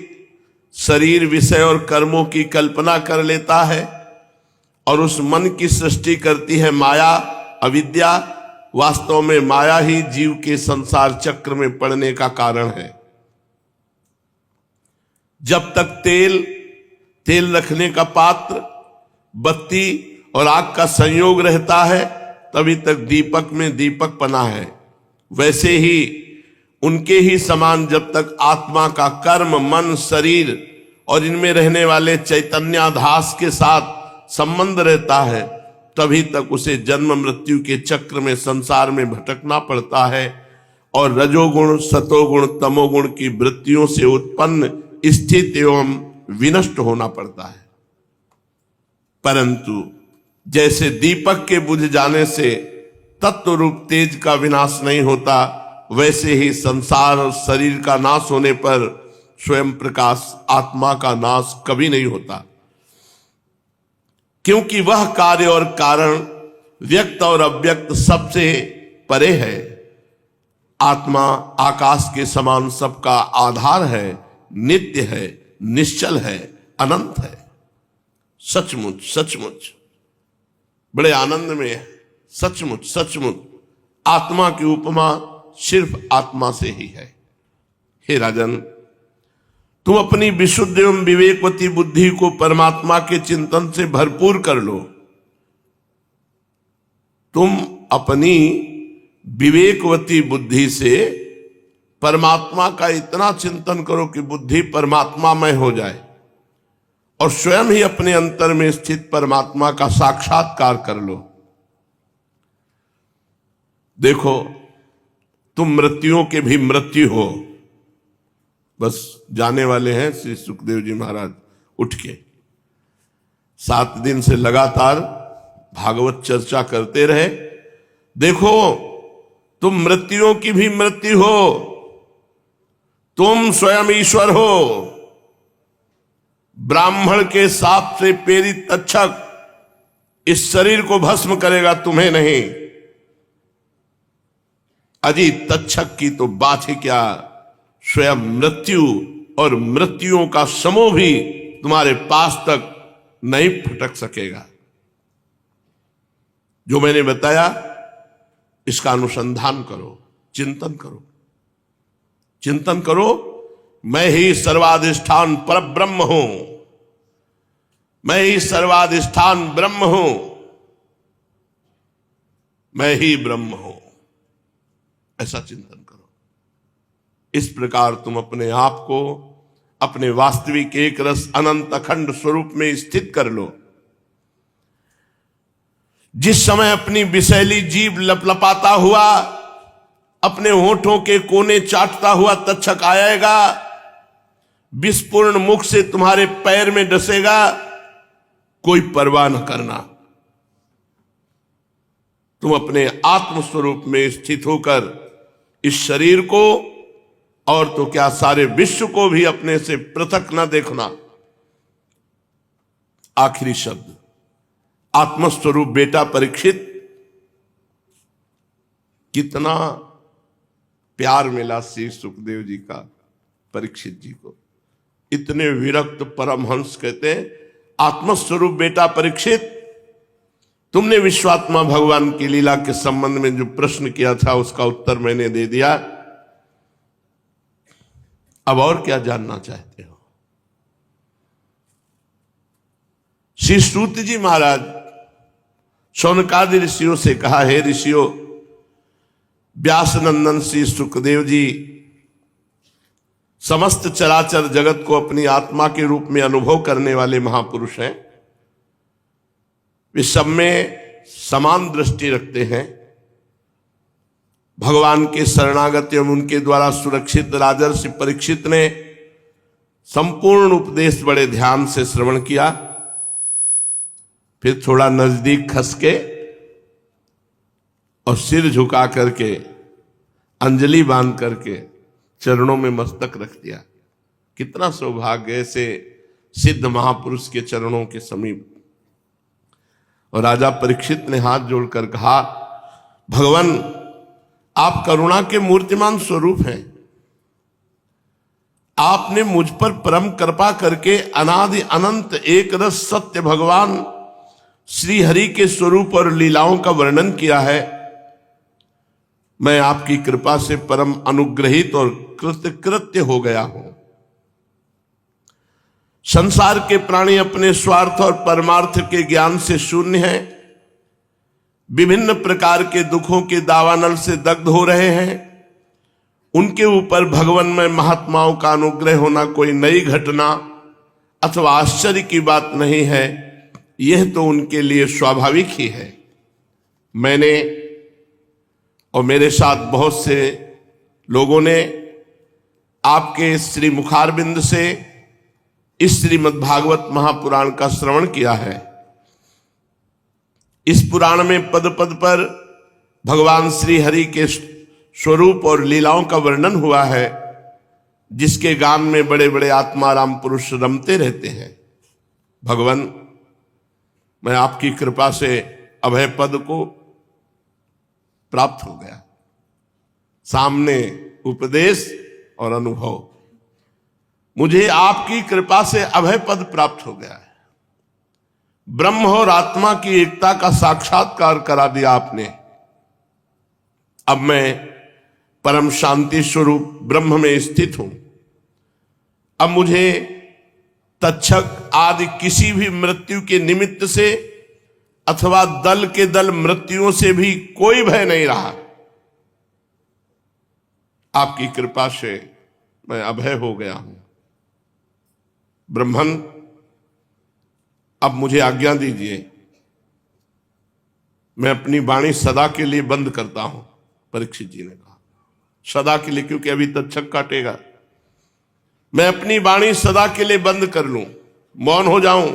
Speaker 1: शरीर, विषय और कर्मों की कल्पना कर लेता है और उस मन की सृष्टि करती है माया, अविद्या। वास्तव में माया ही जीव के संसार चक्र में पड़ने का कारण है। जब तक तेल रखने का पात्र, बत्ती और आग का संयोग रहता है, तभी तक दीपक में दीपक पना है। वैसे ही उनके ही समान जब तक आत्मा का कर्म, मन, शरीर और इनमें रहने वाले चैतन्याधास के साथ संबंध रहता है, तभी तक उसे जन्म मृत्यु के चक्र में संसार में भटकना पड़ता है और रजोगुण, सतोगुण, तमोगुण की वृत्तियों से उत्पन्न स्थित एवं विनष्ट होना पड़ता है। परंतु जैसे दीपक के बुझ जाने से तत्व रूप तेज का विनाश नहीं होता, वैसे ही संसार और शरीर का नाश होने पर स्वयं प्रकाश आत्मा का नाश कभी नहीं होता, क्योंकि वह कार्य और कारण व्यक्त और अव्यक्त सबसे परे है। आत्मा आकाश के समान सबका आधार है, नित्य है, निश्चल है, अनंत है। सचमुच सचमुच बड़े आनंद में है। सचमुच सचमुच आत्मा की उपमा सिर्फ आत्मा से ही है। हे राजन, तुम अपनी विशुद्ध एवं विवेकवती बुद्धि को परमात्मा के चिंतन से भरपूर कर लो। तुम अपनी विवेकवती बुद्धि से परमात्मा का इतना चिंतन करो कि बुद्धि परमात्मामय हो जाए और स्वयं ही अपने अंतर में स्थित परमात्मा का साक्षात्कार कर लो। देखो, तुम मृत्युओं के भी मृत्यु हो। बस जाने वाले हैं श्री सुखदेव जी महाराज उठ के। 7 दिन से लगातार भागवत चर्चा करते रहे। देखो, तुम मृत्युओं की भी मृत्यु हो, तुम स्वयं ईश्वर हो। ब्राह्मण के साप से प्रेरित तक्षक इस शरीर को भस्म करेगा, तुम्हें नहीं। अजी तक्षक की तो बात ही क्या, स्वयं मृत्यु और मृत्युओं का समूह भी तुम्हारे पास तक नहीं फटक सकेगा। जो मैंने बताया इसका अनुसंधान करो, चिंतन करो, चिंतन करो। मैं ही सर्वाधिष्ठान पर ब्रह्म हूं, मैं ही सर्वाधिष्ठान ब्रह्म हूं, मैं ही ब्रह्म हूं। ऐसा चिंतन करो। इस प्रकार तुम अपने आप को अपने वास्तविक एक रस अनंत अखंड स्वरूप में स्थित कर लो। जिस समय अपनी विषैली जीभ लपलपाता हुआ अपने होठों के कोने चाटता हुआ तक्षक आएगा, विस्फूर्ण मुख से तुम्हारे पैर में डसेगा, कोई परवाह न करना। तुम अपने आत्म स्वरूप में स्थित होकर इस शरीर को और तो क्या सारे विश्व को भी अपने से पृथक न देखना। आखिरी शब्द आत्मस्वरूप बेटा परीक्षित, कितना प्यार मिला श्री सुखदेव जी का परीक्षित जी को। इतने विरक्त परमहंस कहते हैं, आत्मस्वरूप बेटा परीक्षित, तुमने विश्वात्मा भगवान की लीला के संबंध में जो प्रश्न किया था उसका उत्तर मैंने दे दिया। अब और क्या जानना चाहते हो? श्री सूत जी महाराज शौनकादि ऋषियों से कहा, हे ऋषियों, व्यास नंदन श्री सुखदेव जी समस्त चराचर जगत को अपनी आत्मा के रूप में अनुभव करने वाले महापुरुष हैं। वे सब में समान दृष्टि रखते हैं। भगवान के शरणागत एवं उनके द्वारा सुरक्षित राजर्षि परीक्षित ने संपूर्ण उपदेश बड़े ध्यान से श्रवण किया। फिर थोड़ा नजदीक खस के और सिर झुका करके अंजलि बांध करके चरणों में मस्तक रख दिया। कितना सौभाग्य ऐसे सिद्ध महापुरुष के चरणों के समीप। और राजा परीक्षित ने हाथ जोड़कर कहा, भगवान आप करुणा के मूर्तिमान स्वरूप हैं। आपने मुझ पर परम कृपा करके अनादि अनंत एक रस सत्य भगवान श्री हरि के स्वरूप और लीलाओं का वर्णन किया है। मैं आपकी कृपा से परम अनुग्रहित और कृतकृत्य हो गया हूं। संसार के प्राणी अपने स्वार्थ और परमार्थ के ज्ञान से शून्य हैं, विभिन्न प्रकार के दुखों के दावानल से दग्ध हो रहे हैं। उनके ऊपर भगवन्मय महात्माओं का अनुग्रह होना कोई नई घटना अथवा आश्चर्य की बात नहीं है, यह तो उनके लिए स्वाभाविक ही है। मैंने और मेरे साथ बहुत से लोगों ने आपके श्री मुखारबिंद से इस श्रीमद् भागवत महापुराण का श्रवण किया है। इस पुराण में पद पद पर भगवान श्री हरि के स्वरूप और लीलाओं का वर्णन हुआ है, जिसके गान में बड़े बड़े आत्माराम पुरुष रमते रहते हैं। भगवान, मैं आपकी कृपा से अभय पद को प्राप्त हो गया। सामने उपदेश और अनुभव, मुझे आपकी कृपा से अभय पद प्राप्त हो गया है। ब्रह्म और आत्मा की एकता का साक्षात्कार करा दिया आपने। अब मैं परम शांति स्वरूप ब्रह्म में स्थित हूं। अब मुझे तक्षक आदि किसी भी मृत्यु के निमित्त से अथवा दल के दल मृत्युओं से भी कोई भय नहीं रहा। आपकी कृपा से मैं अभय हो गया हूं। ब्रह्मन, अब मुझे आज्ञा दीजिए, मैं अपनी वाणी सदा के लिए बंद करता हूं। परीक्षित जी ने कहा, सदा के लिए, क्योंकि अभी तक्षक काटेगा। मैं अपनी वाणी सदा के लिए बंद कर लूं, मौन हो जाऊं,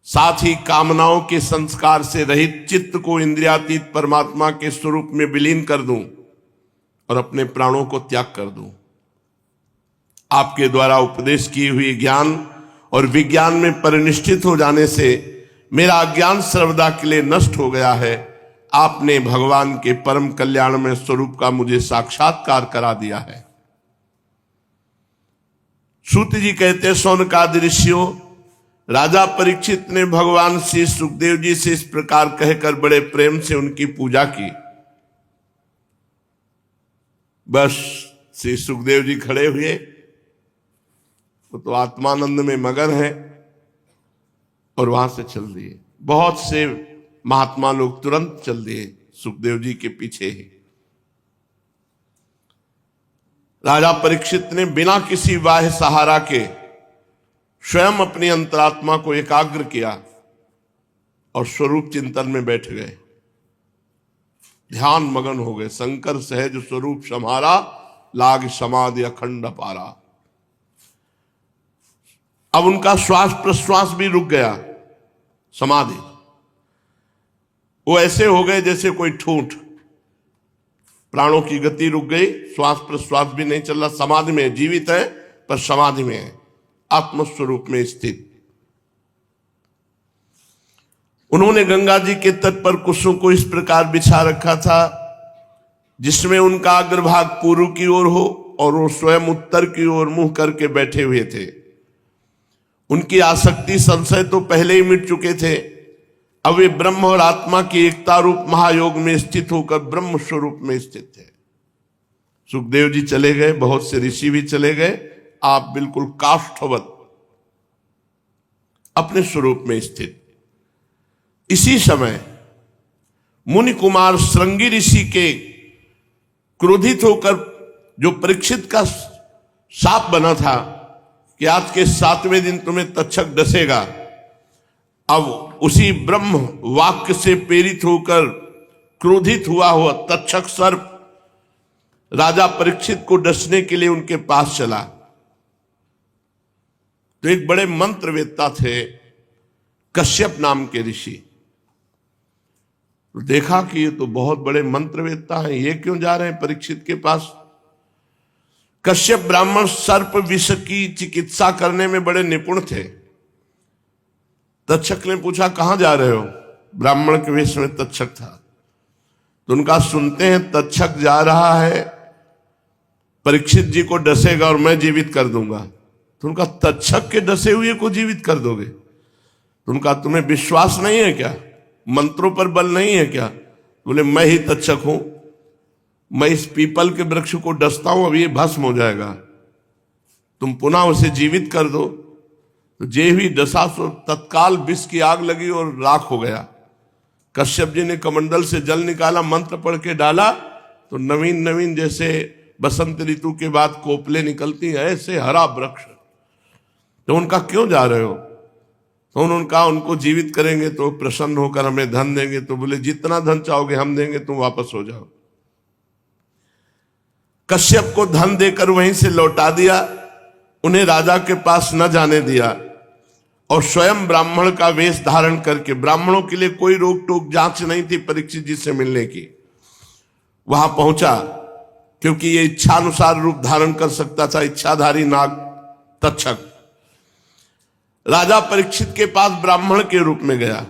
Speaker 1: साथ ही कामनाओं के संस्कार से रहित चित्त को इंद्रियातीत परमात्मा के स्वरूप में विलीन कर दूं और अपने प्राणों को त्याग कर दूं। आपके द्वारा उपदेश की हुई ज्ञान और विज्ञान में परिनिष्ठित हो जाने से मेरा अज्ञान सर्वदा के लिए नष्ट हो गया है। आपने भगवान के परम कल्याणमय स्वरूप का मुझे साक्षात्कार करा दिया है। सूत जी कहते, शौनकादि ऋषियों, राजा परीक्षित ने भगवान श्री सुखदेव जी से इस प्रकार कहकर बड़े प्रेम से उनकी पूजा की। बस श्री सुखदेव जी खड़े हुए, वो तो आत्मानंद में मगन है और वहां से चल दिए। बहुत से महात्मा लोग तुरंत चल दिए सुखदेव जी के पीछे ही। राजा परीक्षित ने बिना किसी बाह्य सहारा के स्वयं अपनी अंतरात्मा को एकाग्र किया और स्वरूप चिंतन में बैठ गए, ध्यान मगन हो गए। शंकर सहज स्वरूप सम्हारा, लाग समाधि अखंड पारा। अब उनका श्वास प्रश्वास भी रुक गया, समाधि। वो ऐसे हो गए जैसे कोई ठूंठ, प्राणों की गति रुक गई, श्वास प्रश्वास भी नहीं चल रहा, समाधि में। जीवित है पर समाधि में है, आत्मस्वरूप में स्थित। उन्होंने गंगा जी के तट पर कुसुम को इस प्रकार बिछा रखा था जिसमें उनका अग्रभाग पूर्व की ओर हो और वो स्वयं उत्तर की ओर मुंह करके बैठे हुए थे। उनकी आसक्ति संशय तो पहले ही मिट चुके थे। अब वे ब्रह्म और आत्मा की एकता रूप महायोग में स्थित होकर ब्रह्म स्वरूप में स्थित थे। सुखदेव जी चले गए, बहुत से ऋषि भी चले गए, आप बिल्कुल काष्ठवत अपने स्वरूप में स्थित। इसी समय मुनि कुमार श्रृंगी ऋषि के क्रोधित होकर जो परीक्षित का शाप बना था कि आज के 7वें दिन तुम्हें तक्षक डसेगा, अब उसी ब्रह्म वाक्य से प्रेरित होकर क्रोधित हुआ तक्षक सर्प राजा परीक्षित को डसने के लिए उनके पास चला। तो एक बड़े मंत्रवेत्ता थे कश्यप नाम के ऋषि। तो देखा कि ये तो बहुत बड़े मंत्रवेत्ता हैं, ये क्यों जा रहे हैं परीक्षित के पास। कश्यप ब्राह्मण सर्प विष की चिकित्सा करने में बड़े निपुण थे। तक्षक ने पूछा कहां जा रहे हो, ब्राह्मण के वेश में तक्षक था। तो उनका सुनते हैं तक्षक जा रहा है, परीक्षित जी को डसेगा और मैं जीवित कर दूंगा। तो उनका तक्षक के डसे हुए को जीवित कर दोगे? तो उनका तुम्हें विश्वास नहीं है क्या, मंत्रों पर बल नहीं है क्या? बोले मैं ही तक्षक हूं, मैं इस पीपल के वृक्ष को डसता हूं, अब ये भस्म हो जाएगा, तुम पुनः उसे जीवित कर दो। तो जे भी डसा सो तत्काल विष की आग लगी और राख हो गया। कश्यप जी ने कमंडल से जल निकाला, मंत्र पढ़ के डाला, तो नवीन नवीन जैसे बसंत ऋतु के बाद कोपले निकलती है ऐसे हरा वृक्ष। तो उनका क्यों जा रहे हो? तो उनका उनको जीवित करेंगे तो प्रसन्न होकर हमें धन देंगे। तो बोले जितना धन चाहोगे हम देंगे, तुम वापस हो जाओ। कश्यप को धन देकर वहीं से लौटा दिया, उन्हें राजा के पास न जाने दिया और स्वयं ब्राह्मण का वेश धारण करके, ब्राह्मणों के लिए कोई रोक टोक जांच नहीं थी परीक्षित जी से मिलने की, वहां पहुंचा क्योंकि ये इच्छानुसार रूप धारण कर सकता था, इच्छाधारी नाग तक्षक। राजा परीक्षित के पास ब्राह्मण के रूप में गया,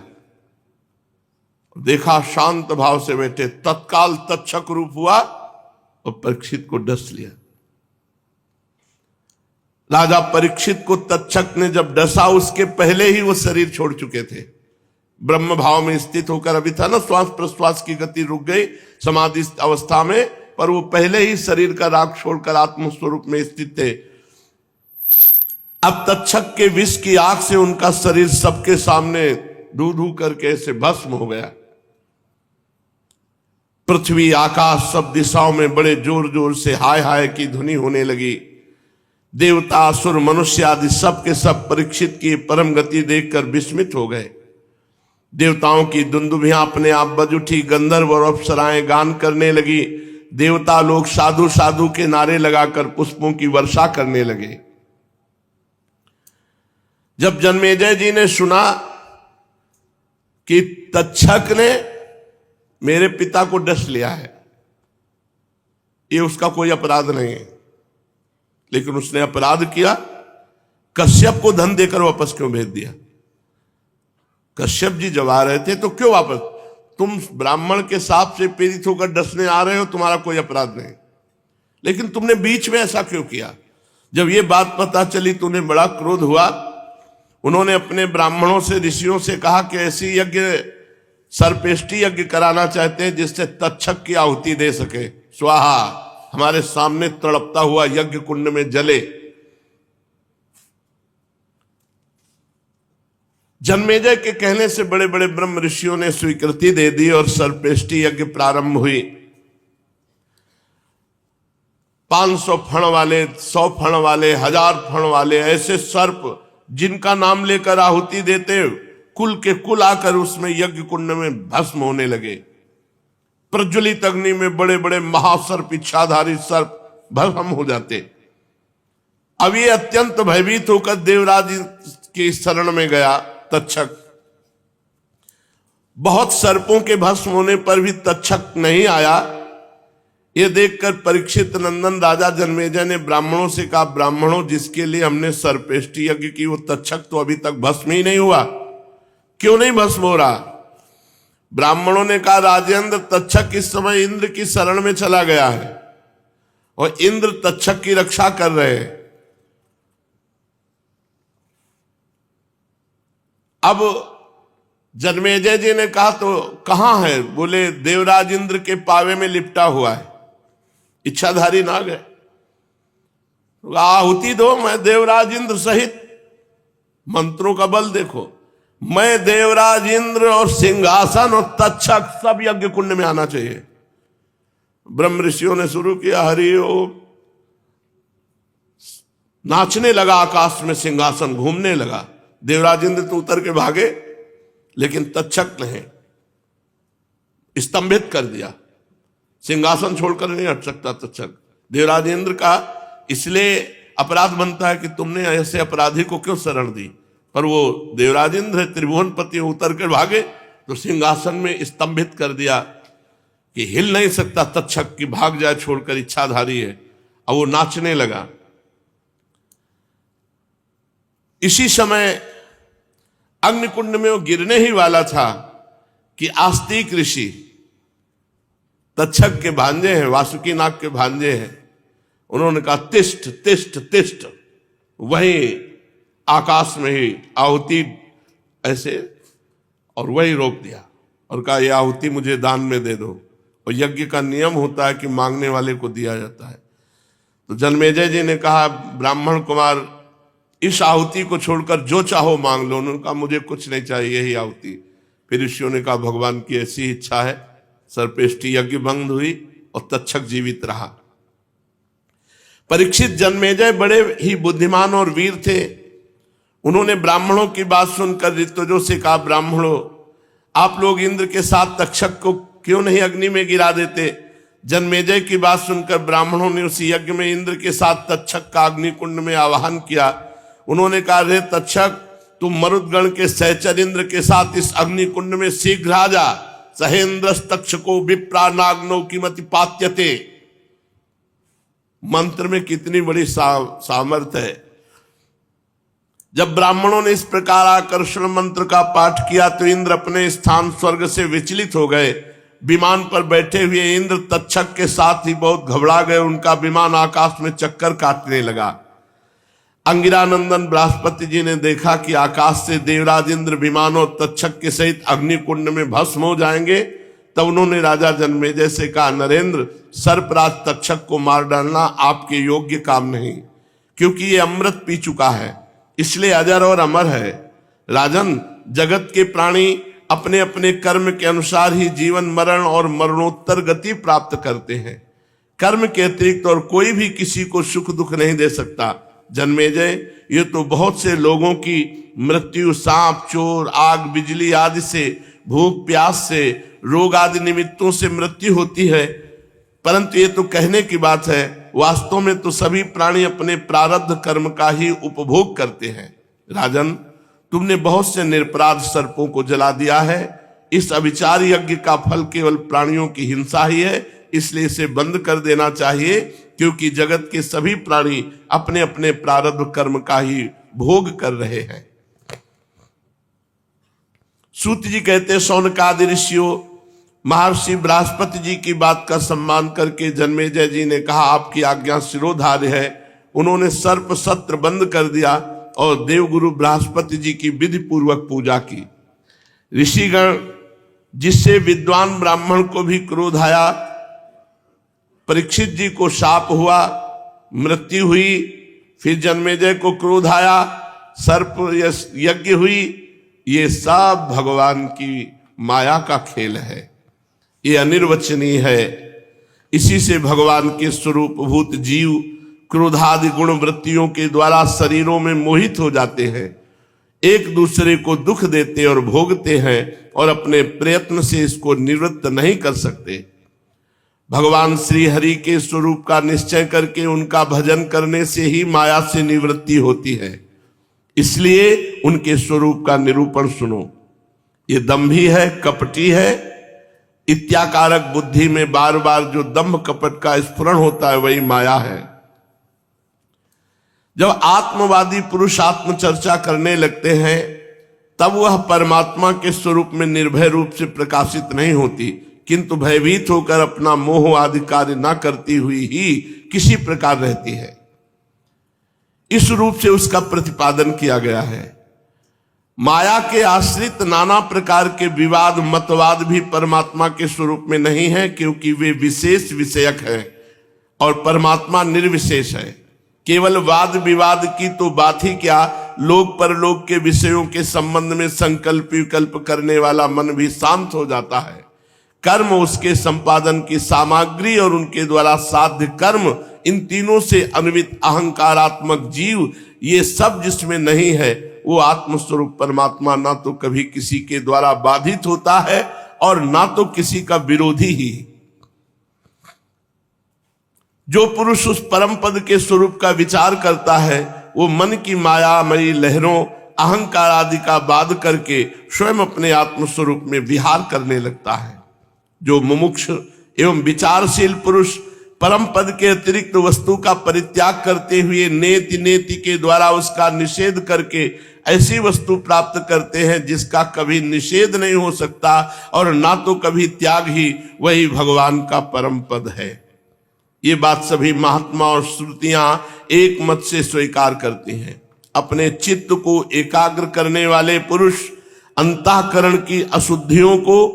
Speaker 1: देखा शांत भाव से बैठे, तत्काल तक्षक रूप हुआ और परीक्षित को डस लिया। राजा परीक्षित को तक्षक ने जब डसा, उसके पहले ही वो शरीर छोड़ चुके थे, ब्रह्म भाव में स्थित होकर। अभी था ना श्वास प्रश्वास की गति रुक गई समाधि अवस्था में, पर वो पहले ही शरीर का राग छोड़कर आत्मस्वरूप में स्थित थे। अब तक्षक के विष की आग से उनका शरीर सबके सामने धू धू करके ऐसे भस्म हो गया। पृथ्वी आकाश सब दिशाओं में बड़े जोर जोर से हाय हाय की ध्वनि होने लगी। देवता असुर मनुष्य आदि सब के सब परीक्षित की परम गति देखकर विस्मित हो गए। देवताओं की दुंदुभियां अपने आप बज उठी, गंधर्व और अप्सराएं गान करने लगी। देवता लोग साधु साधु के नारे लगाकर पुष्पों की वर्षा करने लगे। जब जन्मेजय जी ने सुना कि तक्षक ने मेरे पिता को डस लिया है, ये उसका कोई अपराध नहीं है, लेकिन उसने अपराध किया, कश्यप को धन देकर वापस क्यों भेज दिया? कश्यप जी जब आ रहे थे तो क्यों वापस? तुम ब्राह्मण के साथ से प्रेरित होकर डसने आ रहे हो, तुम्हारा कोई अपराध नहीं, लेकिन तुमने बीच में ऐसा क्यों किया? जब ये बात पता चली तो उन्हें बड़ा क्रोध हुआ। उन्होंने अपने ब्राह्मणों से, ऋषियों से कहा कि ऐसी यज्ञ, सर्पेष्टि यज्ञ कराना चाहते हैं जिससे तक्षक की आहुति दे सके। स्वाहा हमारे सामने तड़पता हुआ यज्ञ कुंड में जले। जन्मेजय के कहने से बड़े बड़े ब्रह्म ऋषियों ने स्वीकृति दे दी और सर्पेष्टि यज्ञ प्रारंभ हुई। 500 फण वाले, 100 फण वाले, 1000 फण वाले ऐसे सर्प जिनका नाम लेकर आहुति देते, कुल के कुल आकर उसमें यज्ञ कुंड में भस्म होने लगे। प्रज्वलित अग्नि में बड़े बड़े महासर्प, इच्छाधारी सर्प भस्म हो जाते। अब ये अत्यंत भयभीत होकर देवराज की शरण में गया तक्षक। बहुत सर्पों के भस्म होने पर भी तक्षक नहीं आया। ये देखकर परीक्षित नंदन राजा जन्मेजय ने ब्राह्मणों से कहा, ब्राह्मणों, जिसके लिए हमने सर्पेष्टि यज्ञ की वो तक्षक तो अभी तक भस्म ही नहीं हुआ, क्यों नहीं भस्म हो रहा? ब्राह्मणों ने कहा, राजेंद्र, तक्षक इस समय इंद्र की शरण में चला गया है और इंद्र तक्षक की रक्षा कर रहे हैं। अब जन्मेजय जी ने कहा, तो कहां है? बोले, देवराज इंद्र के पावे में लिपटा हुआ है। इच्छाधारी नाग है, आहुति दो, मैं देवराज इंद्र सहित, मंत्रों का बल देखो, मैं देवराज इंद्र और सिंहासन और तक्षक सब यज्ञ कुंड में आना चाहिए। ब्रह्म ऋषियों ने शुरू किया, हरि ओम। नाचने लगा आकाश में सिंहासन, घूमने लगा। देवराज इंद्र तो उतर के भागे, लेकिन तक्षक ने स्तंभित कर दिया। सिंहासन छोड़कर नहीं हट सकता तक्षक। देवराज इंद्र का इसलिए अपराध बनता है कि तुमने ऐसे अपराधी को क्यों शरण दी, पर वो देवराज इंद्र त्रिभुवनपति उतर कर भागे तो सिंहासन में स्तंभित कर दिया कि हिल नहीं सकता तक्षक की, भाग जाए छोड़कर, इच्छाधारी है। अब वो नाचने लगा। इसी समय अग्निकुंड में वो गिरने ही वाला था कि आस्तिक ऋषि, तक्षक के भांजे हैं, वासुकी नाग के भांजे हैं, उन्होंने कहा, तिष्ठ तिष्ठ तिष्ठ। वही आकाश में ही आहुति ऐसे, और वही रोक दिया और कहा, यह आहुति मुझे दान में दे दो। और यज्ञ का नियम होता है कि मांगने वाले को दिया जाता है। तो जन्मेजय जी ने कहा, ब्राह्मण कुमार, इस आहुति को छोड़कर जो चाहो मांग लो। उन्होंने कहा, मुझे कुछ नहीं चाहिए, यही आहुति। फिर ऋषियों ने कहा, भगवान की ऐसी इच्छा है। सर्पेष्टि यज्ञ भंग हुई और तक्षक जीवित रहा। परीक्षित जन्मेजय बड़े ही बुद्धिमान और वीर थे। उन्होंने ब्राह्मणों की बात सुनकर ऋतुजों से कहा, ब्राह्मणों, आप लोग इंद्र के साथ तक्षक को क्यों नहीं अग्नि में गिरा देते? जन्मेजय की बात सुनकर ब्राह्मणों ने उस यज्ञ में इंद्र के साथ तक्षक का अग्निकुंड में आवाहन किया। उन्होंने कहा, रे तक्षक, तुम मरुदगण के सहचर इंद्र के साथ इस अग्निकुंड में शीघ्र आ जा। सहेन्द्र तक्षको विप्रा नाग्नो कीमति पात्यते। मंत्र में कितनी बड़ी सामर्थ्य है। जब ब्राह्मणों ने इस प्रकार आकर्षण मंत्र का पाठ किया तो इंद्र अपने स्थान स्वर्ग से विचलित हो गए। विमान पर बैठे हुए इंद्र तक्षक के साथ ही बहुत घबरा गए। उनका विमान आकाश में चक्कर काटने लगा। अंगिरानंदन बृहस्पति जी ने देखा कि आकाश से देवराज इंद्र विमान और तक्षक के सहित अग्निकुंड में भस्म हो जाएंगे। तब उन्होंने राजा जन्मेजय से कहा, नरेंद्र, सर्पराज तक्षक को मार डालना आपके योग्य काम नहीं, क्योंकि ये अमृत पी चुका है, इसलिए अजर और अमर है। राजन, जगत के प्राणी अपने अपने कर्म के अनुसार ही जीवन मरण और मरणोत्तर गति प्राप्त करते हैं। कर्म के अतिरिक्त और कोई भी किसी को सुख दुख नहीं दे सकता। जन्मेजय, ये तो बहुत से लोगों की मृत्यु सांप, चोर, आग, बिजली आदि से, भूख प्यास से, रोग आदि निमित्तों से मृत्यु होती है, परंतु ये तो कहने की बात है। वास्तव में तो सभी प्राणी अपने प्रारब्ध कर्म का ही उपभोग करते हैं। राजन, तुमने बहुत से निरपराध सर्पों को जला दिया है। इस अविचार यज्ञ का फल केवल प्राणियों की हिंसा ही है, इसलिए इसे बंद कर देना चाहिए, क्योंकि जगत के सभी प्राणी अपने अपने प्रारब्ध कर्म का ही भोग कर रहे हैं। सूत जी कहते, शौनकादि ऋषियों महर्षि बृहस्पति जी की बात का सम्मान करके जन्मेजय जी ने कहा, आपकी आज्ञा शिरोधार्य है। उन्होंने सर्प सत्र बंद कर दिया और देवगुरु बृहस्पति जी की विधि पूर्वक पूजा की। ऋषिगण, जिससे विद्वान ब्राह्मण को भी क्रोध आया, परीक्षित जी को शाप हुआ, मृत्यु हुई, फिर जन्मेजय को क्रोध आया, सर्प यज्ञ हुई, ये सब भगवान की माया का खेल है, ये अनिर्वचनीय है। इसी से भगवान के स्वरूप भूत जीव क्रोधादि गुण वृत्तियों के द्वारा शरीरों में मोहित हो जाते हैं, एक दूसरे को दुख देते और भोगते हैं और अपने प्रयत्न से इसको निवृत्त नहीं कर सकते। भगवान श्री हरि के स्वरूप का निश्चय करके उनका भजन करने से ही माया से निवृत्ति होती है। इसलिए उनके स्वरूप का निरूपण सुनो। ये दंभी है, कपटी है, इत्याकारक बुद्धि में बार बार जो दंभ कपट का स्फुरण होता है वही माया है। जब आत्मवादी पुरुष आत्म चर्चा करने लगते हैं तब वह परमात्मा के स्वरूप में निर्भय रूप से प्रकाशित नहीं होती, किंतु भयभीत होकर अपना मोह आदि कार्य न करती हुई ही किसी प्रकार रहती है। इस रूप से उसका प्रतिपादन किया गया है। माया के आश्रित नाना प्रकार के विवाद मतवाद भी परमात्मा के स्वरूप में नहीं है, क्योंकि वे विशेष विषयक हैं और परमात्मा निर्विशेष है। केवल वाद विवाद की तो बात ही क्या, लोक परलोक के विषयों के संबंध में संकल्प विकल्प करने वाला मन भी शांत हो जाता है। कर्म, उसके संपादन की सामग्री और उनके द्वारा साध्य कर्म, इन तीनों से अन्वित अहंकारात्मक जीव, ये सब जिसमें नहीं है वो आत्मस्वरूप परमात्मा ना तो कभी किसी के द्वारा बाधित होता है और ना तो किसी का विरोधी ही। जो पुरुष उस परम पद के स्वरूप का विचार करता है वो मन की मायामयी लहरों अहंकार आदि का बाध करके स्वयं अपने आत्मस्वरूप में विहार करने लगता है। जो मुमुक्ष एवं विचारशील पुरुष परम पद के अतिरिक्त वस्तु का परित्याग करते हुए नेति नेति के द्वारा उसका निषेध करके ऐसी वस्तु प्राप्त करते हैं जिसका कभी निषेध नहीं हो सकता और ना तो कभी त्याग ही, वही भगवान का परम पद है। ये बात सभी महात्मा और श्रुतियां एक मत से स्वीकार करती हैं। अपने चित्त को एकाग्र करने वाले पुरुष अंतःकरण की अशुद्धियों को,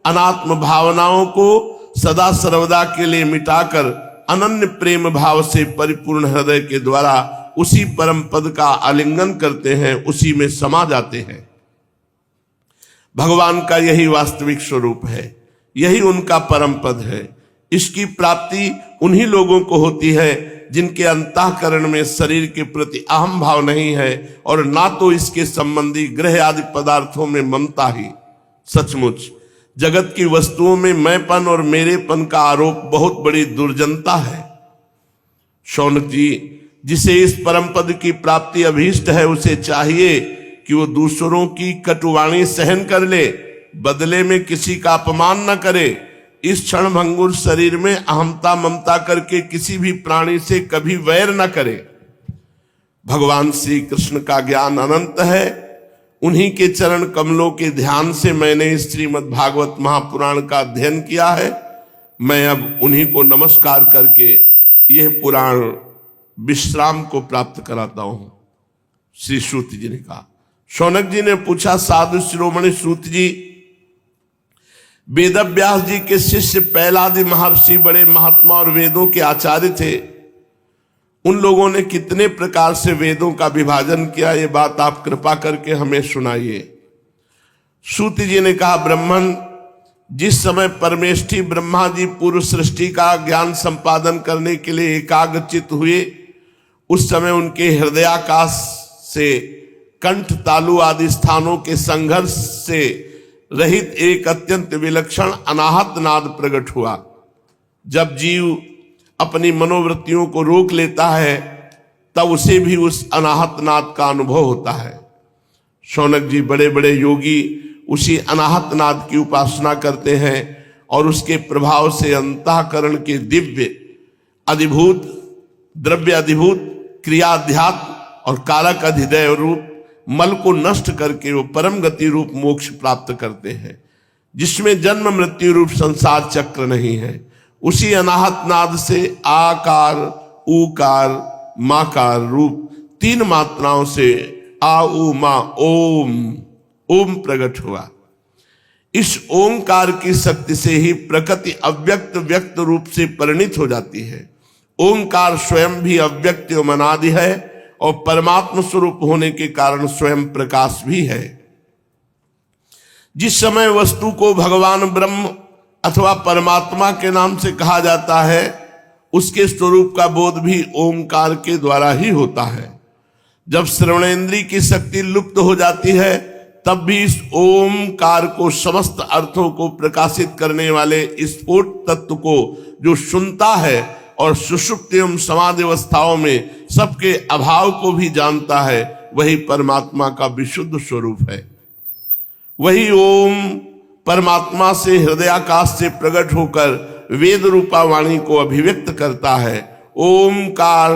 Speaker 1: अनात्म भावनाओं को सदा सर्वदा के लिए मिटाकर अनन्य प्रेम भाव से परिपूर्ण हृदय के द्वारा उसी परम पद का आलिंगन करते हैं, उसी में समा जाते हैं। भगवान का यही वास्तविक स्वरूप है, यही उनका परम पद है। इसकी प्राप्ति उन्हीं लोगों को होती है जिनके अंतःकरण में शरीर के प्रति अहम भाव नहीं है और ना तो इसके संबंधी ग्रह आदि पदार्थों में ममता ही। सचमुच जगत की वस्तुओं में मैंपन और मेरेपन का आरोप बहुत बड़ी दुर्जनता है। शौनक जी, जिसे इस परम पद की प्राप्ति अभीष्ट है, उसे चाहिए कि वो दूसरों की कटुवाणी सहन कर ले, बदले में किसी का अपमान न करे। इस क्षण भंगुर शरीर में अहमता ममता करके किसी भी प्राणी से कभी वैर न करे। भगवान श्री कृष्ण का ज्ञान अनंत है। उन्हीं के चरण कमलों के ध्यान से मैंने श्रीमद् भागवत महापुराण का अध्ययन किया है। मैं अब उन्हीं को नमस्कार करके यह पुराण विश्राम को प्राप्त कराता हूं। श्री सूत जी ने कहा। शौनक जी ने पूछा, साधु शिरोमणि सूत जी, वेदव्यास जी के शिष्य पैलादि महर्षि बड़े महात्मा और वेदों के आचार्य थे, उन लोगों ने कितने प्रकार से वेदों का विभाजन किया, ये बात आप कृपा करके हमें सुनाइए। सूत जी ने कहा, ब्रह्मन, जिस समय परमेष्ठी ब्रह्मा जी पूर्व सृष्टि का ज्ञान संपादन करने के लिए एकाग्रचित हुए, उस समय उनके हृदयाकाश से कंठ तालु आदि स्थानों के संघर्ष से रहित एक अत्यंत विलक्षण अनाहत नाद प्रकट हुआ। जब जीव अपनी मनोवृत्तियों को रोक लेता है तब उसे भी उस अनाहत नाद का अनुभव होता है। शौनक जी, बड़े बड़े योगी उसी अनाहत नाद की उपासना करते हैं और उसके प्रभाव से अंतःकरण के दिव्य अधिभूत, द्रव्य अधिभूत, क्रियाध्यात्म और कारक अधिदय रूप मल को नष्ट करके वो परम गति रूप मोक्ष प्राप्त करते हैं, जिसमें जन्म मृत्यु रूप संसार चक्र नहीं है। उसी अनाहत नाद से आकार, ऊकार, माकार रूप तीन मात्राओं से आ उ मा ओम, ओम प्रकट हुआ। इस ओंकार की शक्ति से ही प्रकृति अव्यक्त व्यक्त रूप से परिणित हो जाती है। ओंकार स्वयं भी अव्यक्त एवं अनादि है और परमात्म स्वरूप होने के कारण स्वयं प्रकाश भी है। जिस समय वस्तु को भगवान ब्रह्म अथवा परमात्मा के नाम से कहा जाता है, उसके स्वरूप का बोध भी ओंकार के द्वारा ही होता है। जब श्रवणेन्द्रिय की शक्ति लुप्त हो जाती है, तब भी इस ओमकार को समस्त अर्थों को प्रकाशित करने वाले स्फुट तत्व को जो सुनता है और सुषुप्त एवं समाधि अवस्थाओं में सबके अभाव को भी जानता है, वही परमात्मा का विशुद्ध स्वरूप है। वही ओम परमात्मा से हृदयाकाश से प्रकट होकर वेद रूपा वाणी को अभिव्यक्त करता है। ओमकार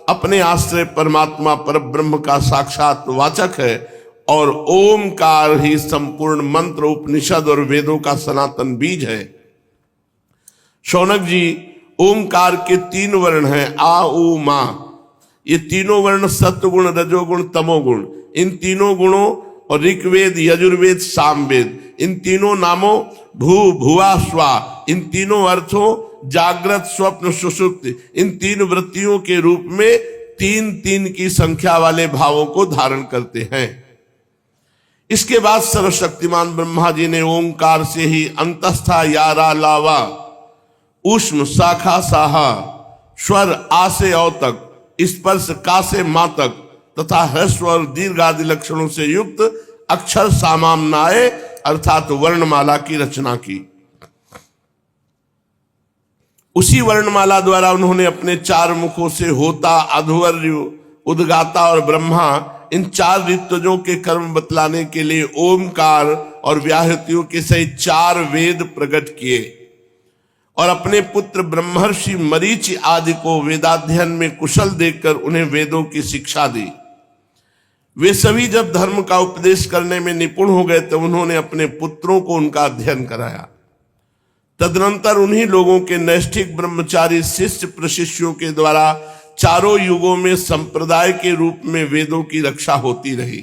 Speaker 1: अपने आश्रय परमात्मा परब्रह्म का साक्षात वाचक है और ओमकार ही संपूर्ण मंत्र, उपनिषद और वेदों का सनातन बीज है। शौनक जी, ओमकार के 3 वर्ण हैं, आ उ मा। ये तीनों वर्ण सत्वगुण, रजोगुण, तमोगुण, इन तीनों गुणों और ऋग्वेद, यजुर्वेद, सामवेद, इन तीनों नामों भू भुवा स्वा, इन तीनों अर्थों जागृत स्वप्न सुषुप्ति, इन 3 वृत्तियों के रूप में 3-3 की संख्या वाले भावों को धारण करते हैं। इसके बाद सर्वशक्तिमान ब्रह्मा जी ने ओंकार से ही अंतस्था यारा लावा, उष्म शाखा साहा, स्वर आ से औ तक, स्पर्श का से मा तक तथा ह्रस्व और दीर्घ आदि लक्षणों से युक्त अक्षर सामान्याय अर्थात वर्णमाला की रचना की। उसी वर्णमाला द्वारा उन्होंने अपने 4 मुखों से होता, अध्वर्यु, उद्गाता और ब्रह्मा, इन 4 ऋतुजों के कर्म बतलाने के लिए ओमकार और व्याहृतियों के सहित 4 वेद प्रकट किए और अपने पुत्र ब्रह्मर्षि मरीचि आदि को वेदाध्ययन में कुशल देखकर उन्हें वेदों की शिक्षा दी। वे सभी जब धर्म का उपदेश करने में निपुण हो गए तब उन्होंने अपने पुत्रों को उनका अध्ययन कराया। तदनंतर उन्हीं लोगों के नैष्ठिक ब्रह्मचारी शिष्य प्रशिष्यों के द्वारा चारों युगों में संप्रदाय के रूप में वेदों की रक्षा होती रही।